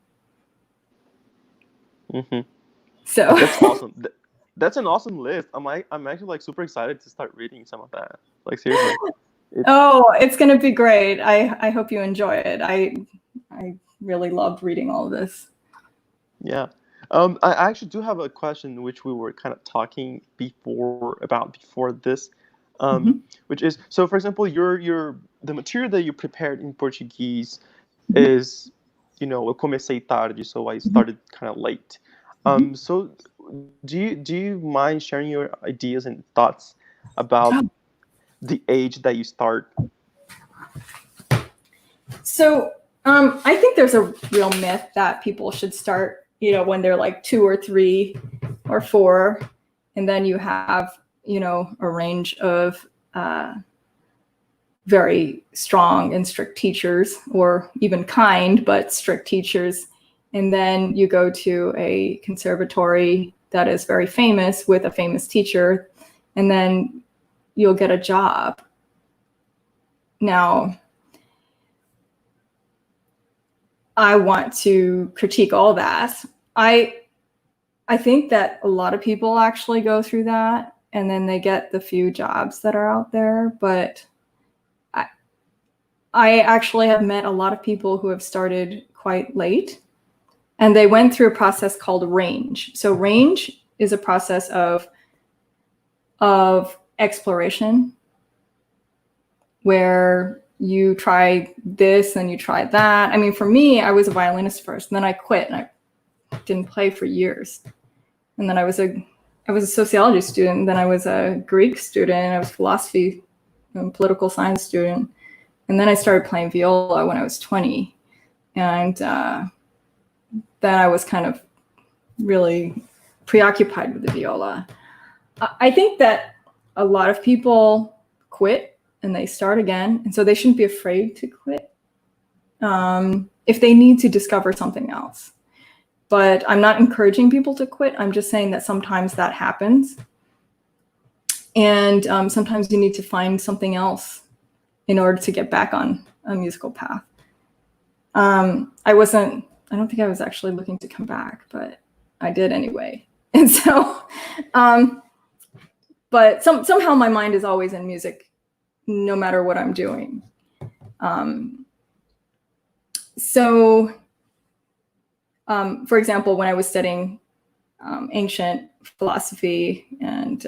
Mm-hmm. So that's awesome. That's an awesome list. I'm actually super excited to start reading some of that. Seriously. It's gonna be great. I hope you enjoy it. I really loved reading all of this. Yeah. I actually do have a question which we were kind of talking before this, which is, so for example, the material that you prepared in Portuguese is, eu comecei tarde, so I started kind of late. So do you mind sharing your ideas and thoughts about the age that you start? So I think there's a real myth that people should start, when they're like 2 or 3 or 4, and then you have, a range of very strong and strict teachers, or even kind but strict teachers, and then you go to a conservatory that is very famous with a famous teacher, and then you'll get a job. Now, I want to critique all that. I think that a lot of people actually go through that, and then they get the few jobs that are out there. But I actually have met a lot of people who have started quite late, and they went through a process called range. So range is a process of exploration, where you try this and you try that. I mean, for me, I was a violinist first, and then I quit, and I didn't play for years. And then I was a sociology student, and then I was a Greek student, I was philosophy and political science student. And then I started playing viola when I was 20. And then I was kind of really preoccupied with the viola. I think that a lot of people quit and they start again. And so they shouldn't be afraid to quit if they need to discover something else. But I'm not encouraging people to quit. I'm just saying that sometimes that happens. And sometimes you need to find something else in order to get back on a musical path. I don't think I was actually looking to come back, but I did anyway. And so, but somehow my mind is always in music, no matter what I'm doing. For example, when I was studying ancient philosophy and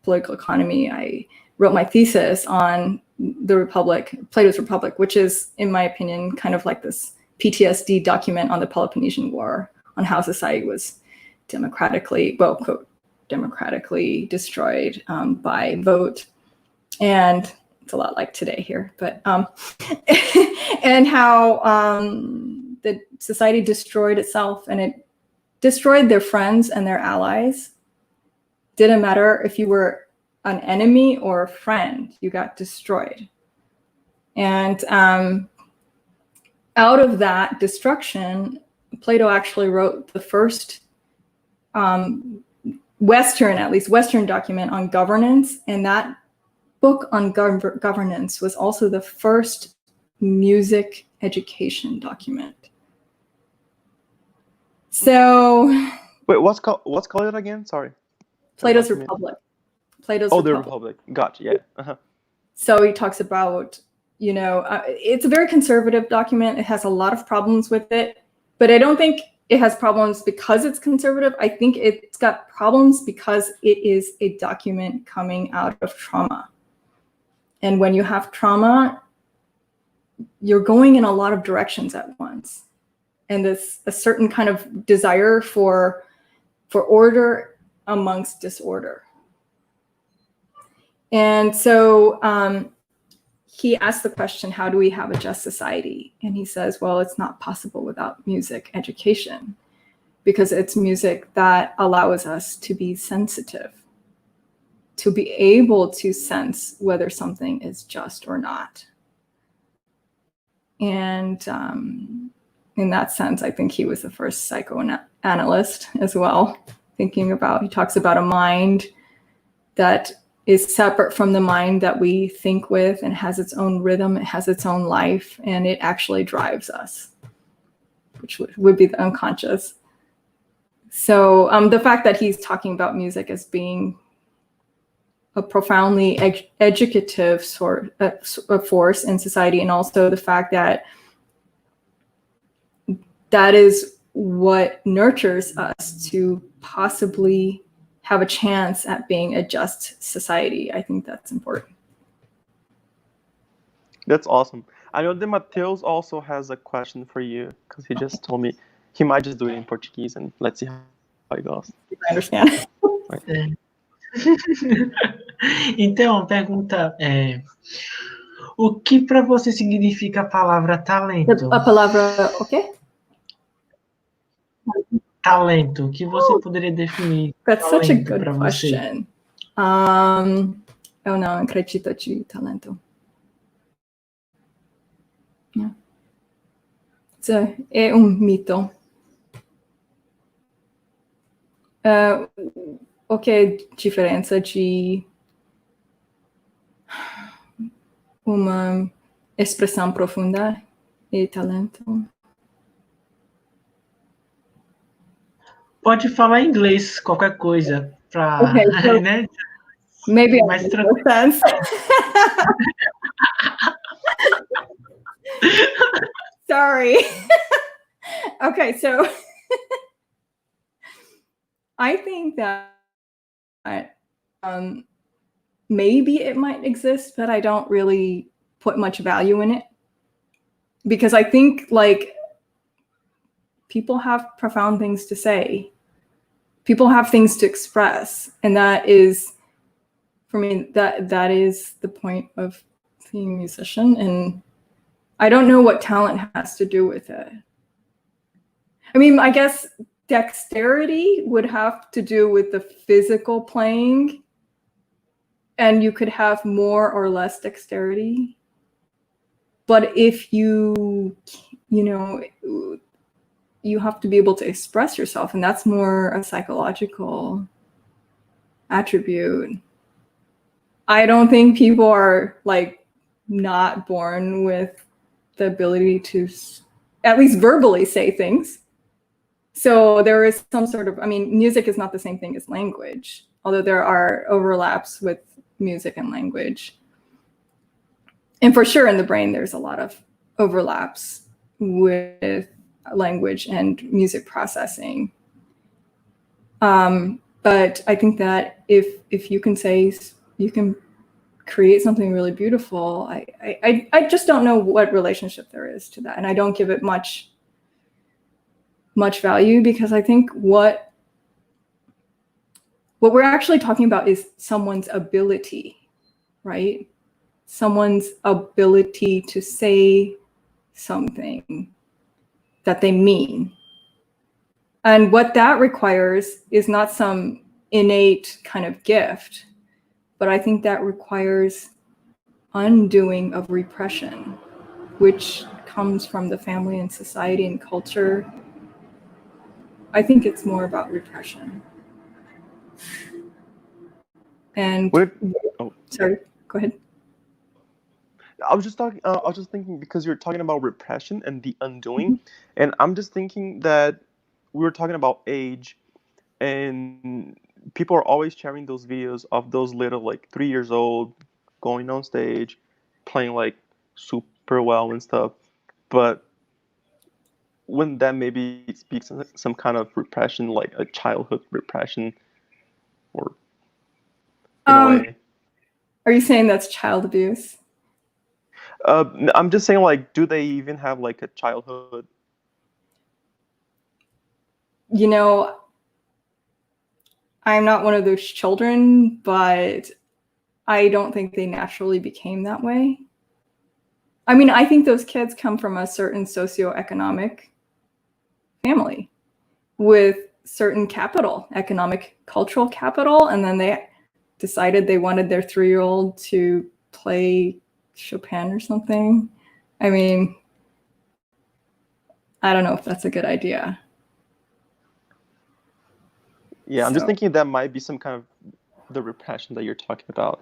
political economy, I wrote my thesis on the Republic, Plato's Republic, which is, in my opinion, kind of like this PTSD document on the Peloponnesian War, on how society was democratically, well, quote, democratically destroyed by vote. And it's a lot like today here, but, and how the society destroyed itself, and it destroyed their friends and their allies. Didn't matter if you were an enemy or a friend, you got destroyed. And out of that destruction, Plato actually wrote the first Western document on governance. And that book on governance was also the first music education document. So, wait, what's called again? Sorry. Plato's Republic. The Republic. Gotcha. Yeah. Uh-huh. So he talks about, it's a very conservative document. It has a lot of problems with it, but I don't think it has problems because it's conservative. I think it's got problems because it is a document coming out of trauma. And when you have trauma, you're going in a lot of directions at once. And there's a certain kind of desire for order amongst disorder. And so he asked the question, how do we have a just society? And he says, well, it's not possible without music education, because it's music that allows us to be sensitive, to be able to sense whether something is just or not. And in that sense, I think he was the first psychoanalyst as well, he talks about a mind that is separate from the mind that we think with, and has its own rhythm, it has its own life, and it actually drives us, which would be the unconscious. So the fact that he's talking about music as being a profoundly educative force in society, and also the fact that that is what nurtures us to possibly have a chance at being a just society. I think that's important. That's awesome. I know that Mateus also has a question for you, because he just told me he might just do it in Portuguese, and let's see how it goes. I understand. Então, a pergunta é: O que para você significa a palavra talento? A palavra o quê? Talento. O que você poderia definir That's such a talento good para você? question. Eu não acredito de talento. Yeah. É um mito. O que é a diferença de uma expressão profunda e talento? Pode falar inglês, qualquer coisa, para, Okay, so né? maybe I'll Mais make tranquilo. more sense. Sorry. Okay, so I think that maybe it might exist, but I don't really put much value in it. Because I think like people have profound things to say. People have things to express. And that is, for me, that is the point of being a musician. And I don't know what talent has to do with it. I mean, I guess dexterity would have to do with the physical playing, and you could have more or less dexterity. But if you know, you have to be able to express yourself, and that's more a psychological attribute. I don't think people are like not born with the ability to at least verbally say things. So there is some sort of, I mean, music is not the same thing as language, although there are overlaps with music and language. And for sure in the brain, there's a lot of overlaps with language and music processing. But I think that if you can say, you can create something really beautiful, I just don't know what relationship there is to that. And I don't give it much value, because I think what we're actually talking about is someone's ability, right? Someone's ability to say something that they mean. And what that requires is not some innate kind of gift, but I think that requires undoing of repression, which comes from the family and society and culture. I think it's more about repression. And sorry, go ahead. I was just thinking, because you're talking about repression and the undoing, and I'm just thinking that we were talking about age, and people are always sharing those videos of those little, like, 3 years old going on stage, playing like super well and stuff. But wouldn't that maybe speak some kind of repression, like a childhood repression, or in a way? Are you saying that's child abuse? I'm just saying, like, do they even have like a childhood? You know, I'm not one of those children, but I don't think they naturally became that way. I mean, I think those kids come from a certain socioeconomic family with certain capital, economic, cultural capital, and then they decided they wanted their 3-year-old to play Chopin or something. I mean, I don't know if that's a good idea. Yeah, I'm just thinking that might be some kind of the repression that you're talking about.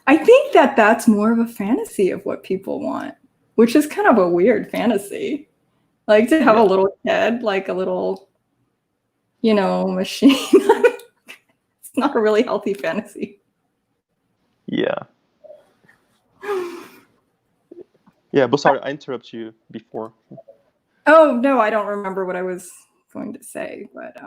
I think that that's more of a fantasy of what people want, which is kind of a weird fantasy. Like to have a little kid, like a little, machine. It's not a really healthy fantasy. Yeah. Yeah, but sorry, I interrupted you before. Oh, no, I don't remember what I was going to say, but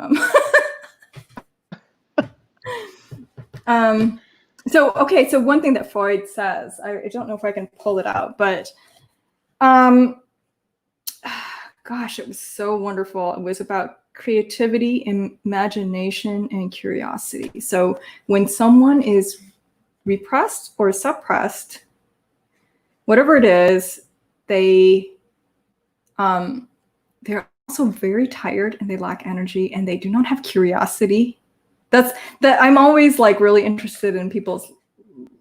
so one thing that Freud says, I don't know if I can pull it out, but gosh, it was so wonderful. It was about creativity, imagination, and curiosity. So when someone is repressed or suppressed, whatever it is, they're also very tired and they lack energy and they do not have curiosity. I'm always like really interested in people's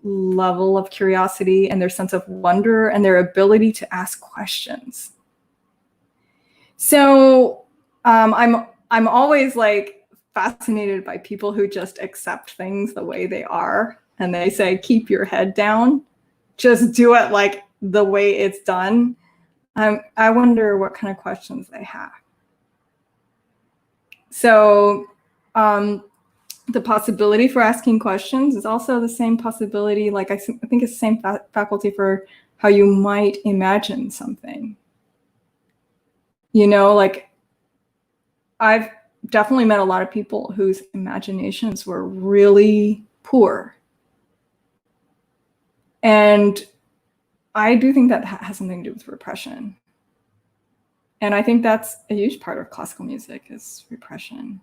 level of curiosity and their sense of wonder and their ability to ask questions. So I'm always like fascinated by people who just accept things the way they are and they say, keep your head down, just do it like the way it's done. I wonder what kind of questions they have. So the possibility for asking questions is also the same possibility, like I think it's the same faculty for how you might imagine something. You know, like I've definitely met a lot of people whose imaginations were really poor. And I do think that has something to do with repression. And I think that's a huge part of classical music is repression.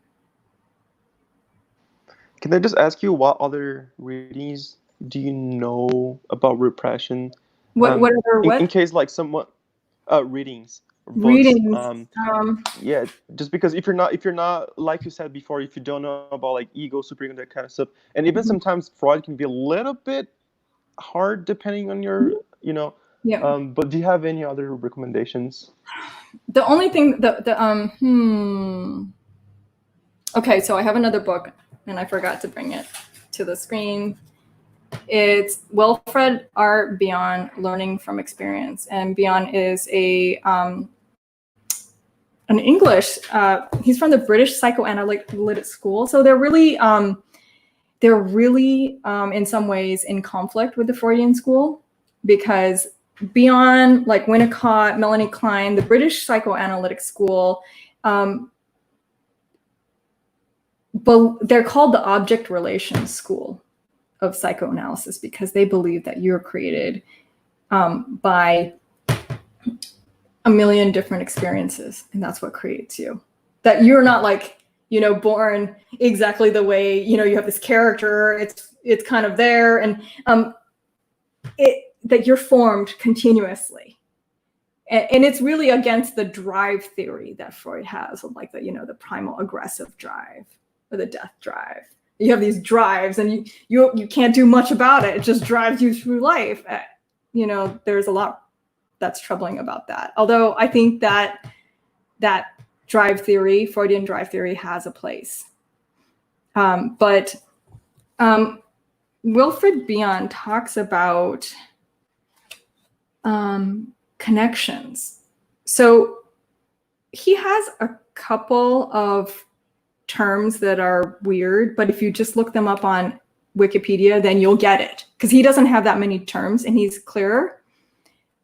Can I just ask you what other readings do you know about repression? In case like someone readings, books. Yeah, just because if you're not like you said before, if you don't know about like ego, superego, that kind of stuff, and even sometimes Freud can be a little bit hard depending on your, you know. Yeah. But do you have any other recommendations? The only thing Okay, so I have another book and I forgot to bring it to the screen. It's Wilfred R. Bion, Learning from Experience. And Bion is an English, he's from the British Psychoanalytic School. So they're really in some ways in conflict with the Freudian school because Bion, like Winnicott, Melanie Klein, the British Psychoanalytic School, but they're called the object relations school of psychoanalysis because they believe that you're created by a million different experiences, and that's what creates you. That you're not like, you know, born exactly the way, you know, you have this character, it's kind of there, and that you're formed continuously. And it's really against the drive theory that Freud has of like the, you know, the primal aggressive drive or the death drive. You have these drives and you can't do much about it. It just drives you through life. You know, there's a lot that's troubling about that. Although I think that drive theory, Freudian drive theory, has a place. But Wilfred Bion talks about connections. So he has a couple of terms that are weird, but if you just look them up on Wikipedia, then you'll get it because he doesn't have that many terms and he's clearer.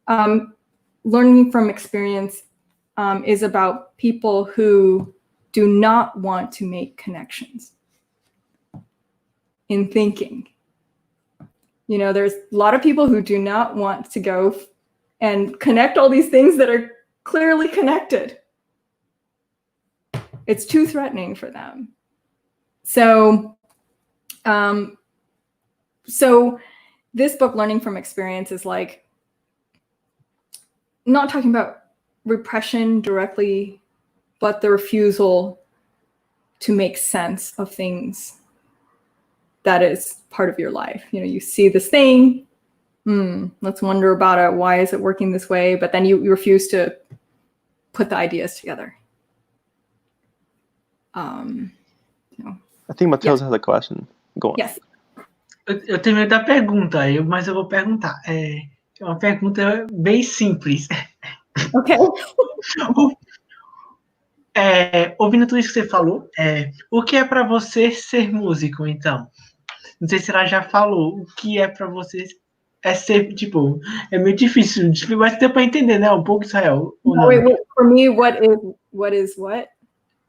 Learning from experience is about people who do not want to make connections in thinking. You know, there's a lot of people who do not want to go and connect all these things that are clearly connected. It's too threatening for them. So this book, Learning from Experience, is like not talking about repression directly, but the refusal to make sense of things that is part of your life. You know, you see this thing, let's wonder about it. Why is it working this way? But then you refuse to put the ideas together. You know. I think Matheus has a question. Go on. Yes. Eu tenho medo da pergunta, mas eu vou perguntar. É uma pergunta bem simples. Ok. Ouvindo tudo isso que você falou, o que é para você ser músico, então? Não sei se ela já falou. O que é para você ser, tipo, é meio difícil, mas deu para entender, né? Um pouco, Israel. Wait, for me, what is what?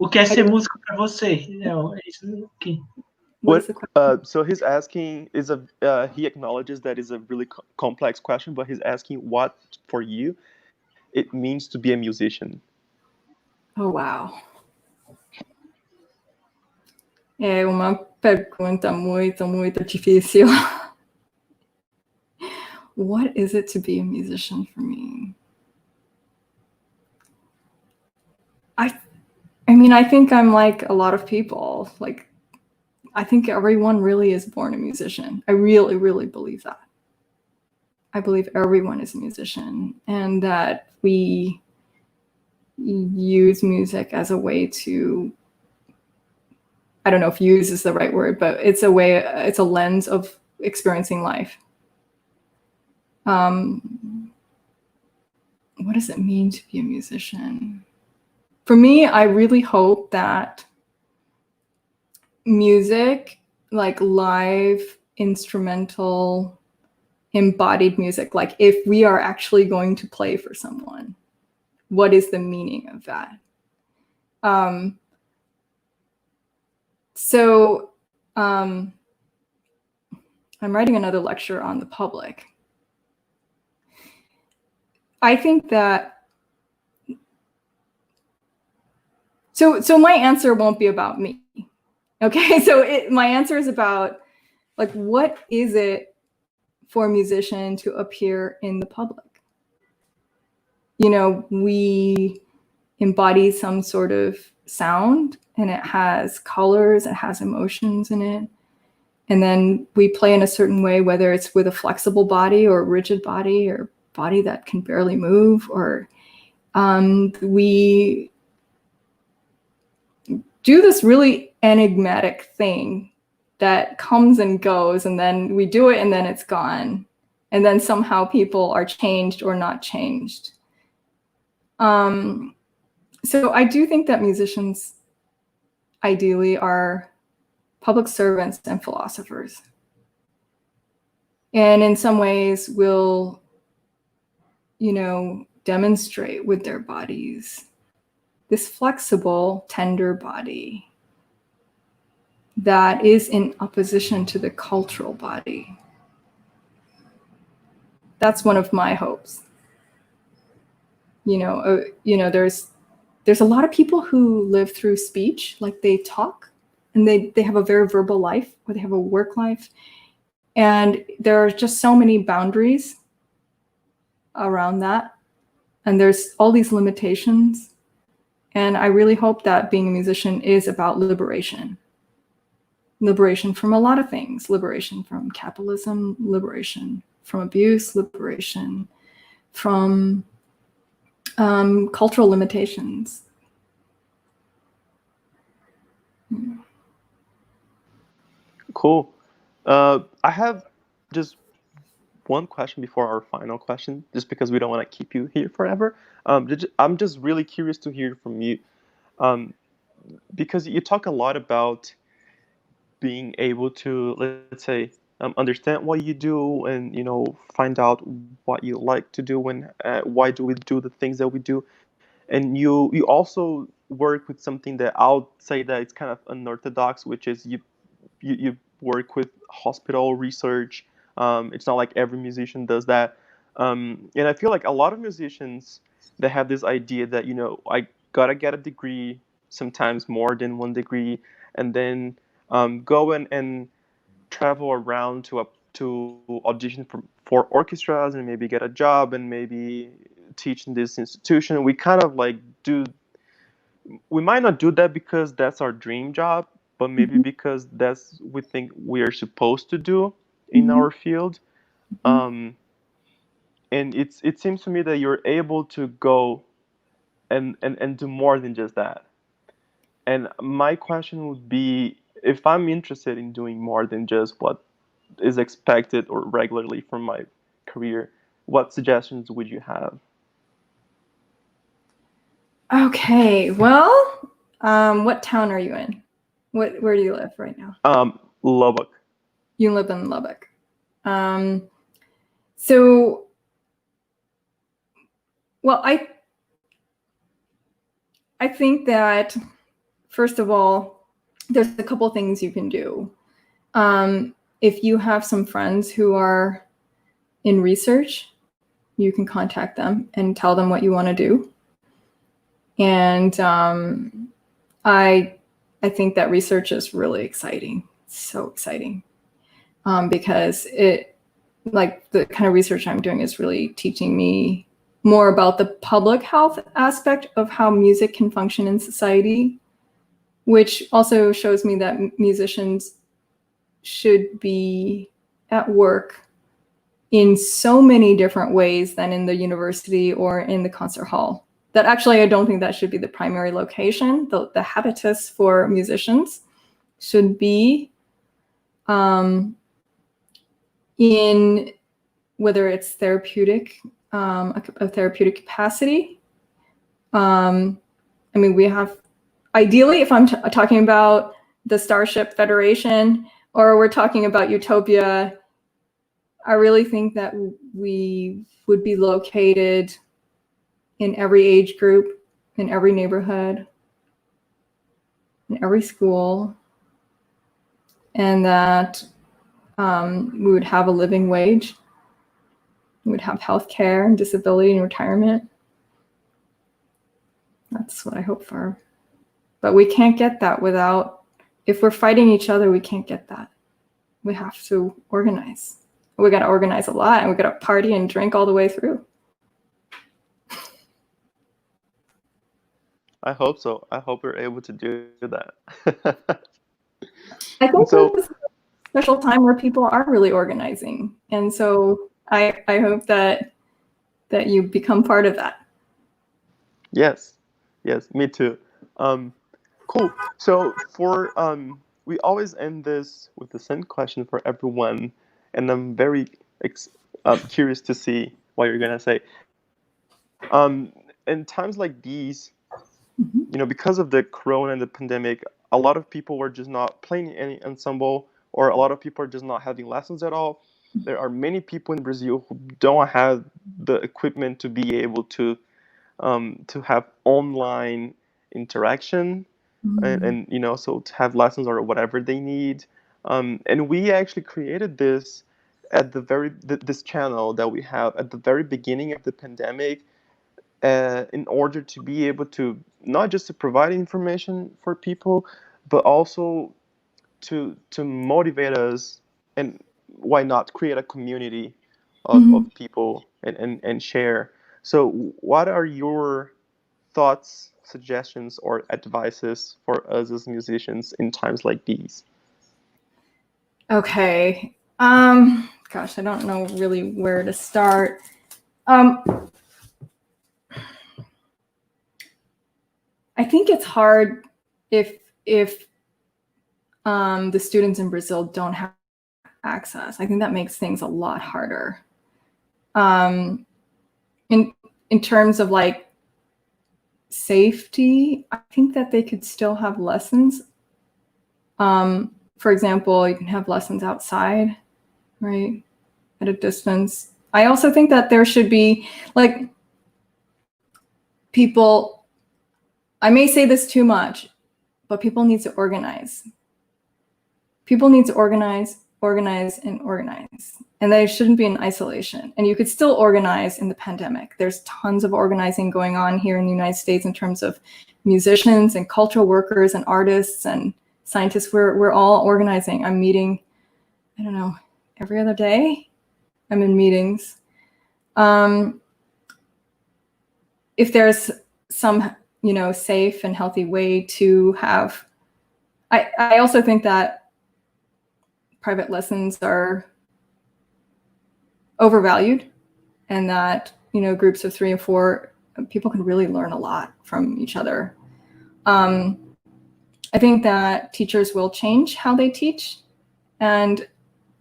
O que é ser músico para você? Não, é isso aqui. So he's asking he acknowledges that is a really complex question, but he's asking what for you it means to be a musician. Oh, wow. É uma pergunta muito, muito difícil. what is it to be a musician for me? I mean, I think I'm like a lot of people. Like, I think everyone really is born a musician. I really, really believe that. I believe everyone is a musician, and that we use music as a way to, I don't know if use is the right word, but it's a way, it's a lens of experiencing life. What does it mean to be a musician? For me, I really hope that music, like live, instrumental, embodied music, like if we are actually going to play for someone, what is the meaning of that? I'm writing another lecture on the public. I think that, so my answer won't be about me. Okay, so my answer is about, like, what is it for a musician to appear in the public? You know, we embody some sort of sound, and it has colors, it has emotions in it. And then we play in a certain way, whether it's with a flexible body or a rigid body or body that can barely move, or we do this really enigmatic thing that comes and goes, and then we do it and then it's gone. And then somehow people are changed or not changed. So I do think that musicians ideally are public servants and philosophers. And in some ways will, you know, demonstrate with their bodies this flexible, tender body that is in opposition to the cultural body. That's one of my hopes. You know, there's a lot of people who live through speech, like they talk, and they have a very verbal life, or they have a work life, and there are just so many boundaries around that, and there's all these limitations. And I really hope that being a musician is about liberation. Liberation from a lot of things. Liberation from capitalism, liberation from abuse, liberation from cultural limitations. Cool. I have just one question before our final question, just because we don't want to keep you here forever. I'm just really curious to hear from you, because you talk a lot about being able to, let's say, understand what you do, and find out what you like to do, and why do we do the things that we do. And you also work with something that I'll say that it's kind of unorthodox, which is you work with hospital research. It's not like every musician does that. And I feel like a lot of musicians, they have this idea that, I gotta get a degree, sometimes more than one degree, and then go and travel around to audition for orchestras, and maybe get a job, and maybe teach in this institution. We kind of like we might not do that because that's our dream job, but maybe because that's we think we are supposed to do in our field. And it seems to me that you're able to go and do more than just that. And my question would be, if I'm interested in doing more than just what is expected or regularly from my career, what suggestions would you have? Okay, well, what town are you in? Where do you live right now? Lubbock. You live in Lubbock. So, well, I think that, first of all, there's a couple things you can do. If you have some friends who are in research, you can contact them and tell them what you want to do. And I think that research is really exciting. It's so exciting, because like the kind of research I'm doing is really teaching me more about the public health aspect of how music can function in society, which also shows me that musicians should be at work in so many different ways than in the university or in the concert hall. That actually, I don't think that should be the primary location. The habitus for musicians should be in whether it's therapeutic, a therapeutic capacity. I mean, we have, ideally, if I'm talking about the Starship Federation or we're talking about Utopia, I really think that we would be located in every age group, in every neighborhood, in every school, and that we would have a living wage. We would have health care and disability and retirement. That's what I hope for. But we can't get that without, if we're fighting each other, we can't get that. We have to organize. We got to organize a lot, and we got to party and drink all the way through. I hope so. I hope we're able to do that. I think so, this is a special time where people are really organizing. And so I hope that you become part of that. Yes, me too. Cool. So for we always end this with the same question for everyone, and I'm very curious to see what you're gonna say. In times like these, you know, because of the corona and the pandemic, a lot of people were just not playing any ensemble, or a lot of people are just not having lessons at all. There are many people in Brazil who don't have the equipment to be able to have online interaction, and you know, so to have lessons or whatever they need. And we actually created this at this channel that we have at the very beginning of the pandemic, in order to be able to not just to provide information for people, but also to motivate us, and why not create a community of people and share. So what are your thoughts, suggestions, or advices for us as musicians in times like these? Okay. Gosh, I don't know really where to start. I think it's hard if the students in Brazil don't have access. I think that makes things a lot harder. In terms of like safety, I think that they could still have lessons. For example, you can have lessons outside, right, at a distance. I also think that there should be like people, I may say this too much, but people need to organize. People need to organize, and organize. And they shouldn't be in isolation. And you could still organize in the pandemic. There's tons of organizing going on here in the United States in terms of musicians and cultural workers and artists and scientists. We're all organizing. I'm meeting, I don't know, every other day. I'm in meetings. If there's some, you know, safe and healthy way to have, I also think that private lessons are overvalued, and that, you know, groups of 3 or 4 people can really learn a lot from each other. I think that teachers will change how they teach. And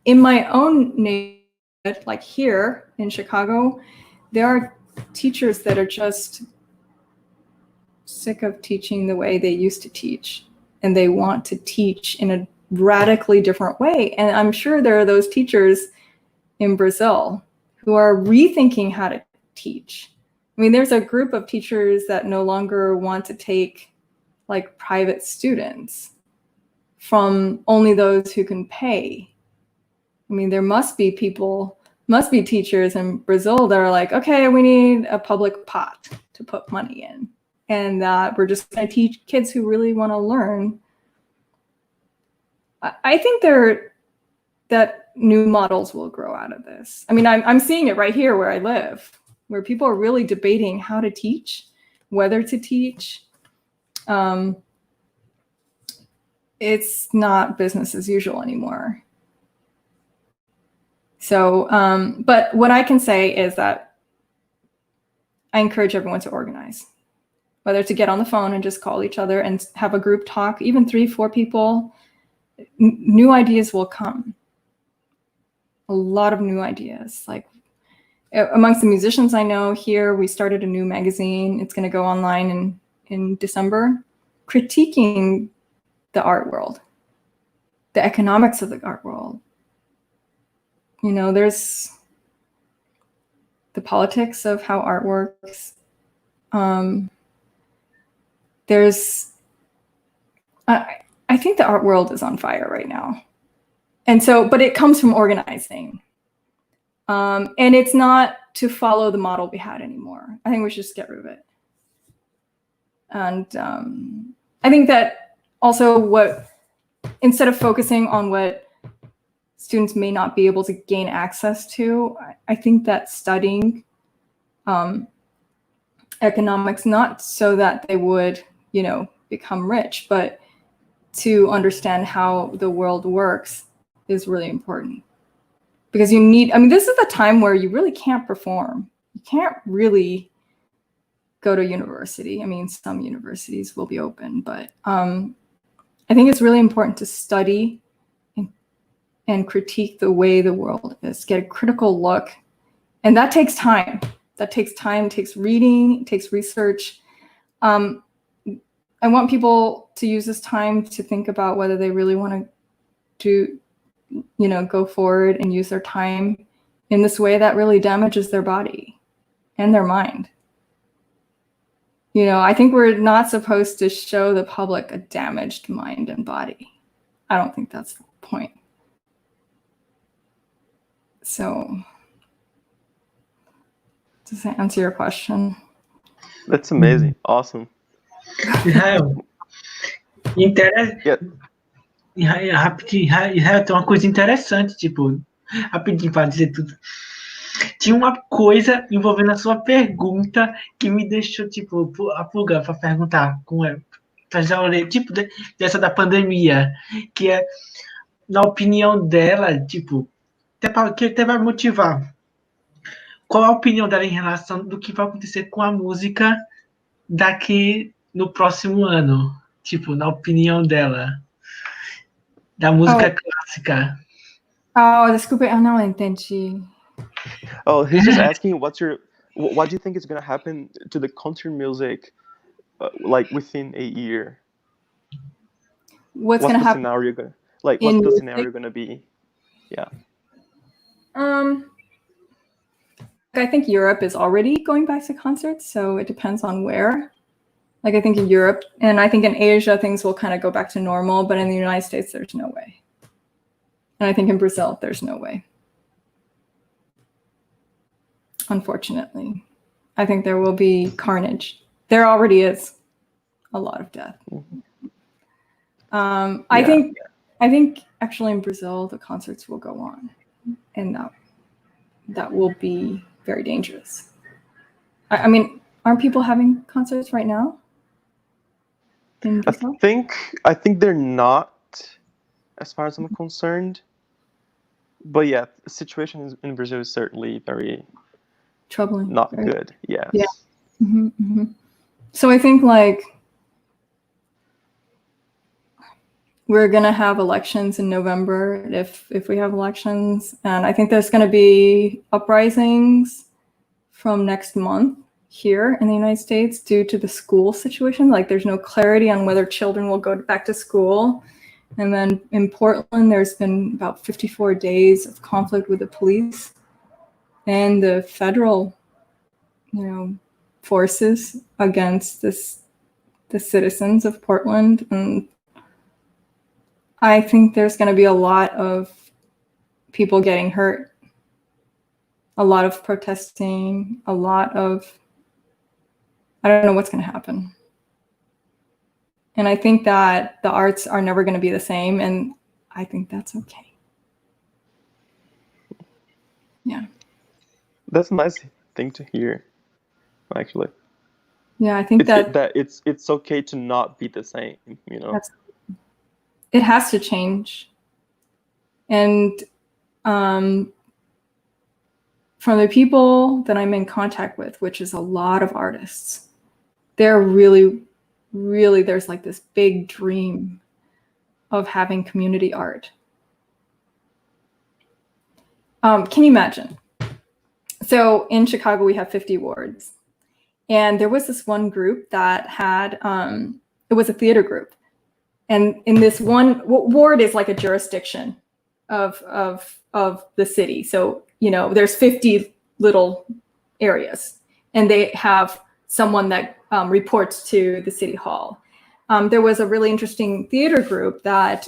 in my own neighborhood, like here in Chicago, there are teachers that are just sick of teaching the way they used to teach, and they want to teach in a radically different way. And I'm sure there are those teachers in Brazil who are rethinking how to teach. I mean, there's a group of teachers that no longer want to take like private students from only those who can pay. I mean, there must be teachers in Brazil that are like, okay, we need a public pot to put money in, and that we're just going to teach kids who really want to learn. I think that new models will grow out of this. I mean, I'm seeing it right here where I live, where people are really debating how to teach, whether to teach. It's not business as usual anymore. So, but what I can say is that I encourage everyone to organize, whether to get on the phone and just call each other and have a group talk, even 3-4 people, new ideas will come. A lot of new ideas. Like amongst the musicians I know here, we started a new magazine. It's going to go online in December, critiquing the art world, the economics of the art world. You know, there's the politics of how art works. I think the art world is on fire right now. And so, but it comes from organizing. And it's not to follow the model we had anymore. I think we should just get rid of it. And I think that also instead of focusing on what students may not be able to gain access to, I think that studying economics, not so that they would, you know, become rich, but to understand how the world works is really important. Because you need, I mean, this is the time where you really can't perform. You can't really go to university. I mean, some universities will be open, but I think it's really important to study and critique the way the world is, get a critical look. And that takes time. That takes time, takes reading, takes research. I want people to use this time to think about whether they really want to, you know, go forward and use their time in this way that really damages their body and their mind. You know, I think we're not supposed to show the public a damaged mind and body. I don't think that's the point. So, does that answer your question? That's amazing. Awesome. Israel, Israel, tem uma coisa interessante, tipo, rapidinho para dizer tudo. Tinha uma coisa envolvendo a sua pergunta que me deixou, tipo, a pulga para perguntar, para já olhar, tipo, dessa da pandemia, que é, na opinião dela, tipo, que até vai motivar. Qual a opinião dela em relação do que vai acontecer com a música daqui no próximo ano? Tipo, na opinião dela, da música clássica. Oh, desculpe, eu não entendi. Oh, he's just asking what do you think is going to happen to the concert music, like within a year? What's going to happen? Scenario what's the scenario going to be? Yeah. I think Europe is already going back to concerts, so it depends on where. Like I think in Europe, and I think in Asia, things will kind of go back to normal, but in the United States, there's no way. And I think in Brazil, there's no way. Unfortunately, I think there will be carnage. There already is a lot of death. I think actually in Brazil, the concerts will go on, and that will be very dangerous. I mean, aren't people having concerts right now? I think they're not, as far as I'm concerned. But yeah, the situation in Brazil is certainly very troubling. Not right? Good. Yes. Yeah. Mm-hmm, mm-hmm. So I think like we're gonna have elections in November if we have elections, and I think there's gonna be uprisings from next month here in the United States due to the school situation. Like there's no clarity on whether children will go back to school. And then in Portland, there's been about 54 days of conflict with the police and the federal, forces against the citizens of Portland. And I think there's going to be a lot of people getting hurt, a lot of protesting, I don't know what's going to happen. And I think that the arts are never going to be the same, and I think that's okay. Yeah. That's a nice thing to hear, actually. Yeah, I think it's okay to not be the same, you know. It has to change. And from the people that I'm in contact with, which is a lot of artists, they're really, really, there's like this big dream of having community art. Can you imagine? So in Chicago, we have 50 wards. And there was this one group that had, it was a theater group. And in this one ward is like a jurisdiction of the city. So, you know, there's 50 little areas and they have someone that reports to the city hall. There was a really interesting theater group that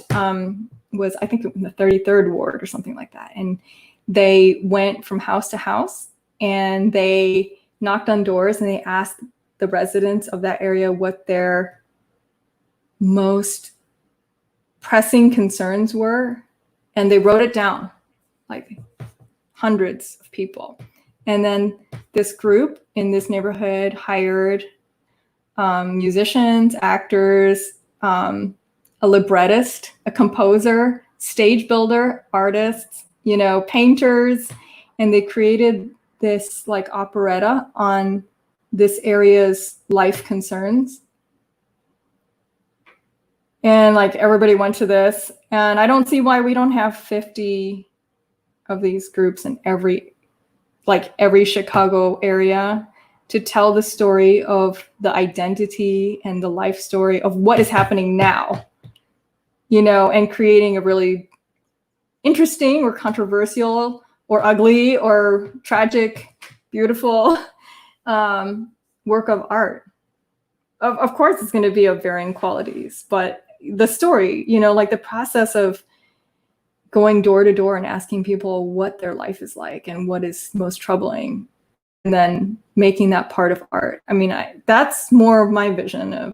was, I think, in the 33rd ward or something like that. And they went from house to house and they knocked on doors and they asked the residents of that area what their most pressing concerns were. And they wrote it down, like hundreds of people. And then this group in this neighborhood hired musicians, actors, a librettist, a composer, stage builder, artists, you know, painters, and they created this like operetta on this area's life concerns. And like everybody went to this, and I don't see why we don't have 50 of these groups in every Chicago area to tell the story of the identity and the life story of what is happening now, you know, and creating a really interesting or controversial or ugly or tragic, beautiful work of art. Of course, it's going to be of varying qualities, but the story, you know, like the process of going door to door and asking people what their life is like and what is most troubling, and then making that part of art. I mean, that's more of my vision of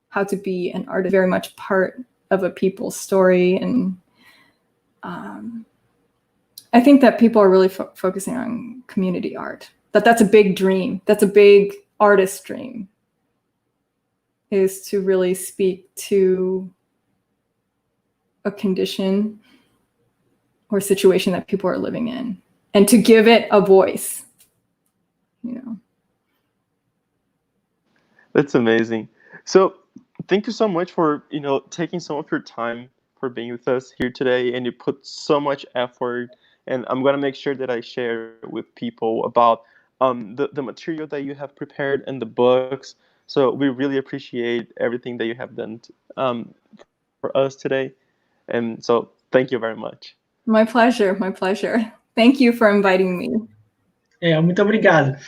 how to be an artist, very much part of a people's story. And I think that people are really focusing on community art. That's a big dream. That's a big artist dream, is to really speak to a condition or situation that people are living in and to give it a voice, you know. That's amazing. So thank you so much for, you know, taking some of your time for being with us here today, and you put so much effort, and I'm going to make sure that I share with people about the material that you have prepared and the books. So we really appreciate everything that you have done for us today. And so thank you very much. My pleasure, my pleasure. Thank you for inviting me. Muito obrigado.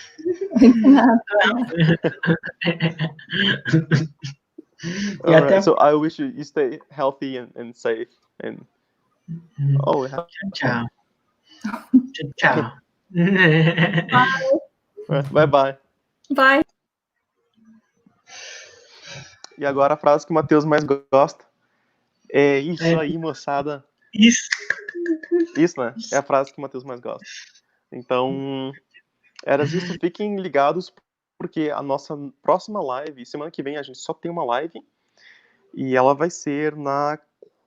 All right, so I wish you stay healthy and safe. And tchau. Tchau. Bye bye. Bye. E agora a frase que o Matheus mais gosta. É isso aí, moçada. Isso, né? É a frase que o Matheus mais gosta. Então, era isso. Fiquem ligados, porque a nossa próxima live, semana que vem, a gente só tem uma live. E ela vai ser na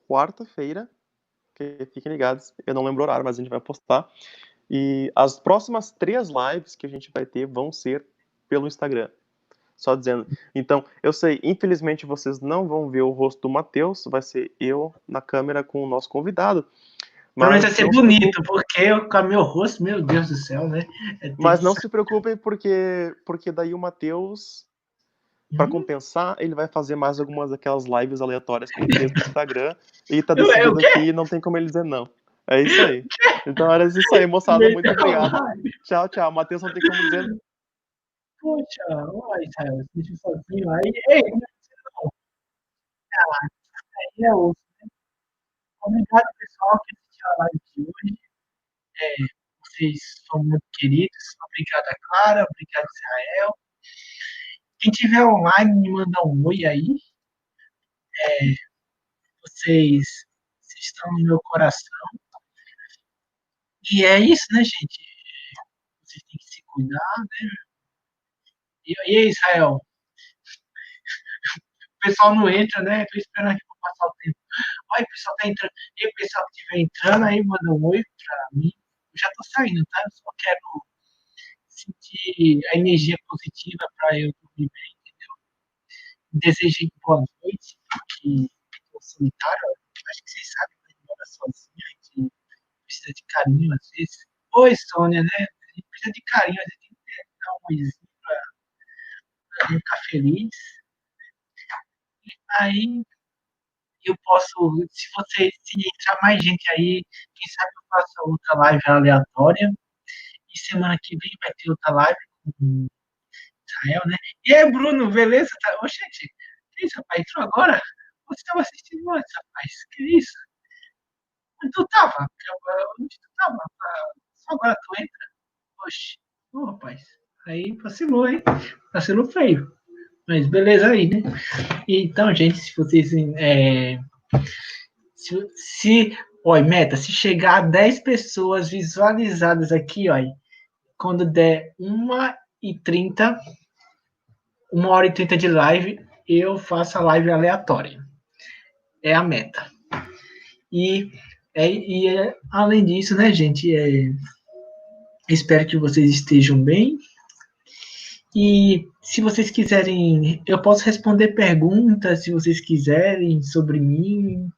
quarta-feira. Fiquem ligados. Eu não lembro o horário, mas a gente vai postar. E as próximas 3 lives que a gente vai ter vão ser pelo Instagram. Só dizendo. Então, eu sei, infelizmente vocês não vão ver o rosto do Matheus, vai ser eu na câmera com o nosso convidado. Mas vai ser bonito, porque com o meu rosto, meu Deus do céu, né? Mas não se preocupem, porque daí o Matheus, para compensar, ele vai fazer mais algumas daquelas lives aleatórias que ele fez no Instagram, e tá decidido aqui, não tem como ele dizer não. É isso aí. Então era isso aí, moçada. Muito obrigado. Tchau, tchau. O Matheus não tem como dizer. Poxa, olha, Israel, deixa eu sozinho aí. Ei, não. Aí é osso, né? Obrigado, pessoal, que assistiu a live de hoje. Vocês são muito queridos. Obrigado, a Clara. Obrigado, Israel. Quem tiver online, me manda um oi aí. Vocês estão no meu coração. E é isso, né, gente? Vocês têm que se cuidar, né? E aí, Israel? O pessoal não entra, né? Tô esperando aqui pra passar o tempo. Olha, o pessoal tá entrando. E o pessoal que estiver entrando aí, manda um oi pra mim. Eu já tô saindo, tá? Eu só quero sentir a energia positiva para eu dormir bem. Desejei boa noite, que estou solitário. Acho que vocês sabem que eu moro sozinho, a gente precisa de carinho às vezes. Oi, Sônia, né? A gente precisa de carinho, a gente tem que dar um oizinho para ficar feliz. Aí eu posso, se entrar mais gente aí, quem sabe eu faço outra live aleatória. E semana que vem vai ter outra live com Israel, né? E aí, Bruno, beleza? Tá... Ô, gente, que isso, rapaz? Entrou agora? Você estava assistindo antes, rapaz? Que isso? Onde tu tava? Onde tu tava? Só agora tu entra? Oxe, ô, rapaz. Aí vacilou, hein? Vacilou feio. Mas beleza aí, né? Então, gente, se vocês. Olha, meta, se chegar a 10 pessoas visualizadas aqui, olha, quando der 1h30, 1h30 de live, eu faço a live aleatória. É a meta. Além disso, né, gente, espero que vocês estejam bem. E se vocês quiserem, eu posso responder perguntas, se vocês quiserem, sobre mim.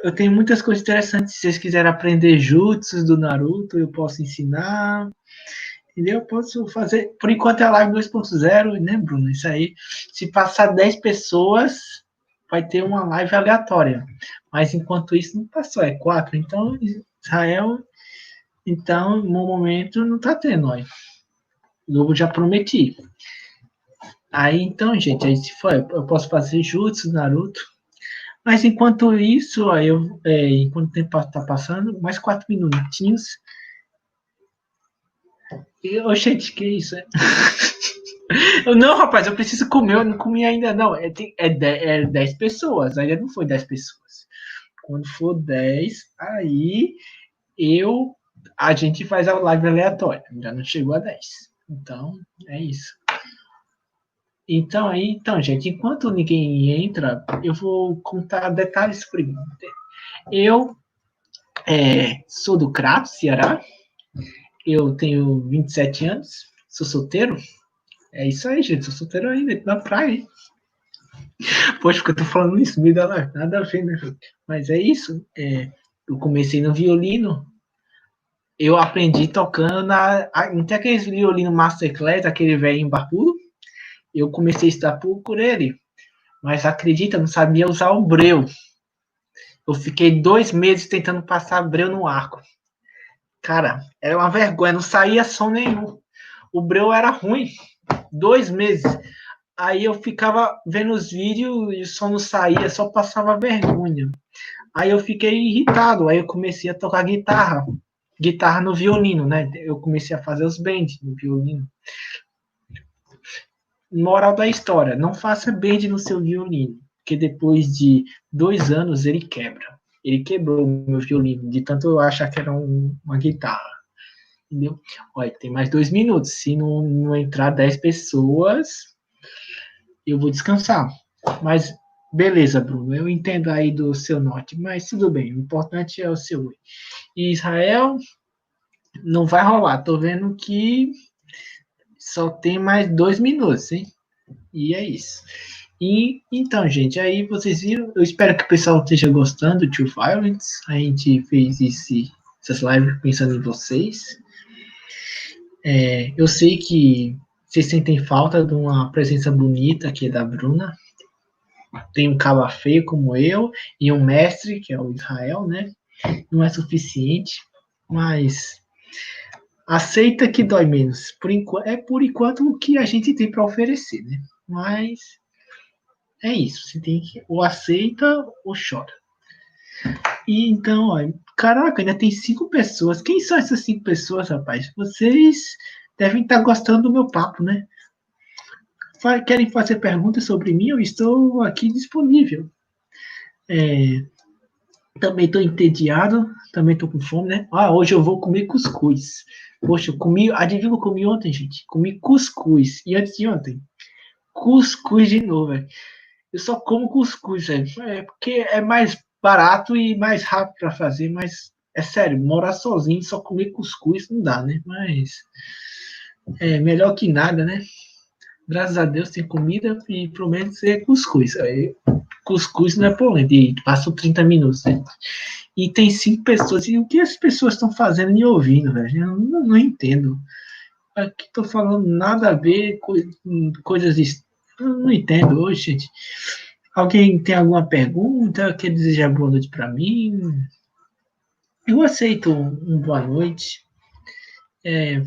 Eu tenho muitas coisas interessantes. Se vocês quiserem aprender jutsus do Naruto, eu posso ensinar. Entendeu? Eu posso fazer. Por enquanto é a live 2.0, né, Bruno? Isso aí. Se passar 10 pessoas, vai ter uma live aleatória. Mas enquanto isso, não passou, é 4. Então, Israel. Então, no momento, não tá tendo, ó. Eu já prometi. Aí, então, gente, aí se for, eu posso fazer jutsu, Naruto. Mas enquanto isso, ó, enquanto o tempo tá passando, mais 4 minutinhos. Gente, que isso? Não, rapaz, eu preciso comer, eu não comi ainda não. É 10 pessoas, ainda não foi 10 pessoas. Quando for 10, aí a gente faz a live aleatória. Ainda não chegou a 10. Então, é isso. Então, gente, enquanto ninguém entra, eu vou contar detalhes sobre mim. Eu sou do Crato, Ceará. Eu tenho 27 anos, sou solteiro. É isso aí, gente, sou solteiro ainda, na praia. Poxa, porque eu tô falando isso, me dá nada a ver, né? Mas é isso. Eu comecei no violino. Eu aprendi tocando não tem aqueles violino masterclass, aquele velhinho barbudo. Eu comecei a estudar por ele. Mas acredita, eu não sabia usar o breu. Eu fiquei 2 meses tentando passar breu no arco. Cara, era uma vergonha, não saía som nenhum. O breu era ruim. 2 meses. Aí eu ficava vendo os vídeos e o som não saía, só passava vergonha. Aí eu fiquei irritado, aí eu comecei a tocar guitarra no violino, né? Eu comecei a fazer os bends no violino. Moral da história, não faça bend no seu violino, porque depois de 2 anos ele quebra. Ele quebrou o meu violino, de tanto eu achar que era uma guitarra. Entendeu? Olha, tem mais 2 minutos. Se não entrar 10 pessoas, eu vou descansar. Mas beleza, Bruno, eu entendo aí do seu norte, mas tudo bem, o importante é o seu. E Israel, não vai rolar, tô vendo que só tem mais 2 minutos, hein? E é isso. E então, gente, aí vocês viram, eu espero que o pessoal esteja gostando do Too Violence. A gente fez essas lives pensando em vocês. Eu sei que vocês sentem falta de uma presença bonita aqui da Bruna. Tem um caba feio como eu e um mestre, que é o Israel, né? Não é suficiente, mas aceita que dói menos. Por enquanto o que a gente tem para oferecer, né? Mas é isso, você tem que ou aceita ou chora. E então, ó, caraca, ainda tem 5 pessoas. Quem são essas 5 pessoas, rapaz? Vocês devem estar gostando do meu papo, né? Querem fazer perguntas sobre mim? Eu estou aqui disponível. Também tô entediado, também tô com fome, né? Ah, hoje eu vou comer cuscuz. Poxa, eu comi, adivinha o que eu comi ontem, gente? Comi cuscuz. E antes de ontem, cuscuz de novo, velho. Eu só como cuscuz, velho. É porque é mais barato e mais rápido para fazer, mas é sério, morar sozinho só comer cuscuz não dá, né? Mas é melhor que nada, né? Graças a Deus tem comida e pelo menos é cuscuz. Aí, cuscuz não é polenta, e passou 30 minutos, né? E tem 5 pessoas. E o que as pessoas estão fazendo e ouvindo, velho? Eu não entendo. Aqui tô falando nada a ver, coisas. Eu não entendo hoje, gente. Alguém tem alguma pergunta? Quer desejar boa noite para mim? Eu aceito um boa noite.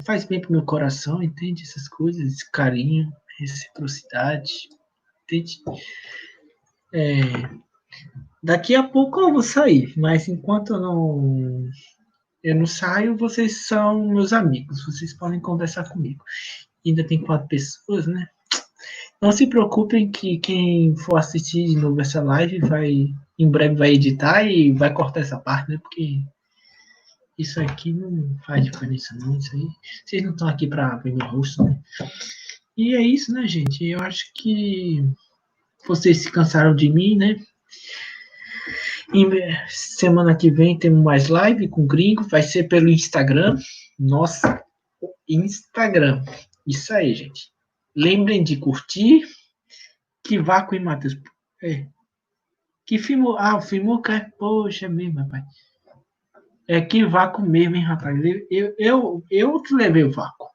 Faz bem pro meu coração, entende? Essas coisas, esse carinho, reciprocidade, entende? Daqui a pouco eu vou sair, mas enquanto eu não saio, vocês são meus amigos, vocês podem conversar comigo. Ainda tem 4 pessoas, né? Não se preocupem que quem for assistir de novo essa live em breve vai editar e vai cortar essa parte, né? Porque isso aqui não faz diferença, não. Isso aí, vocês não estão aqui para ver meu rosto, né? E é isso, né, gente? Eu acho que vocês se cansaram de mim, né? E semana que vem temos mais live com o Gringo, vai ser pelo Instagram. Nossa, Instagram. Isso aí, gente. Lembrem de curtir. Que vácuo, hein, Matheus? É. Que filme. Ah, o filme, cara. Poxa, mesmo, rapaz. É que vácuo mesmo, hein, rapaz. Eu que levei o vácuo.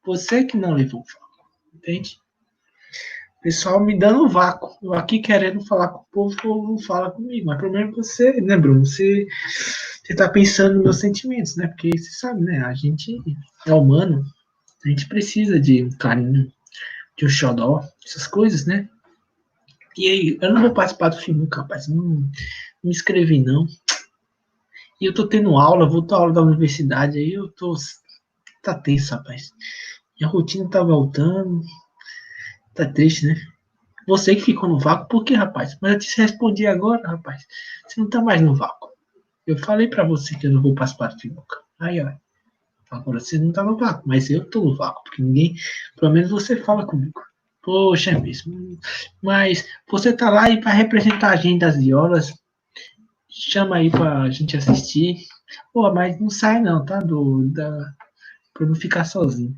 Você que não levou o vácuo. Entende? Pessoal me dando vácuo. Eu aqui querendo falar com o povo não fala comigo. Mas pelo menos você, né, Bruno? Você tá pensando nos meus sentimentos, né? Porque você sabe, né? A gente é humano. A gente precisa de um carinho, de um xodó, essas coisas, né? E aí, eu não vou participar do filme, rapaz. Não me inscrevi, não. E eu tô tendo aula, vou ter aula da universidade, aí eu tô. Tá tenso, rapaz. Minha rotina tá voltando. Tá triste, né? Você que ficou no vácuo, por que, rapaz? Mas eu te respondi agora, rapaz. Você não tá mais no vácuo. Eu falei pra você que eu não vou participar do filme. Aí, ó. Agora você não tá no vácuo, mas eu tô no vácuo, porque ninguém. Pelo menos você fala comigo. Poxa, é mesmo. Mas você tá lá e vai representar a gente das violas. Chama aí pra gente assistir. Pô, mas não sai não, tá? Pra não ficar sozinho.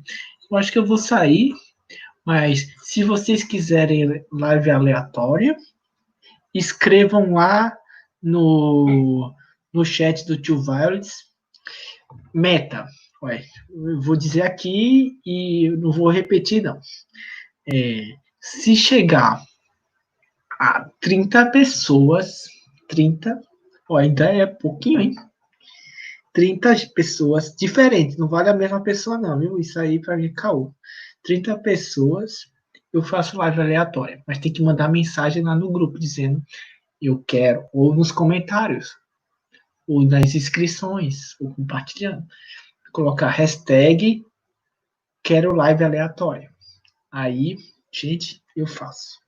Eu acho que eu vou sair, mas se vocês quiserem live aleatória, escrevam lá no chat do Tio Violet. Meta. Ué, eu vou dizer aqui e não vou repetir, não. Se chegar a 30 pessoas, 30, ó, ainda é pouquinho, hein? 30 pessoas diferentes, não vale a mesma pessoa, não, viu? Isso aí pra mim é caô. 30 pessoas, eu faço live aleatória, mas tem que mandar mensagem lá no grupo dizendo eu quero, ou nos comentários, ou nas inscrições, ou compartilhando. Colocar hashtag quero live aleatória. Aí, gente, eu faço.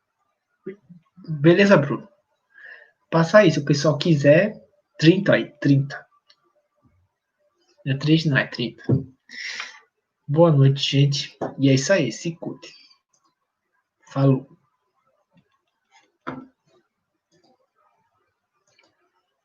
Beleza, Bruno? Passa aí, se o pessoal quiser, 30 aí, 30. Não é 3, não é 30. Boa noite, gente. E é isso aí, se cuide. Falou.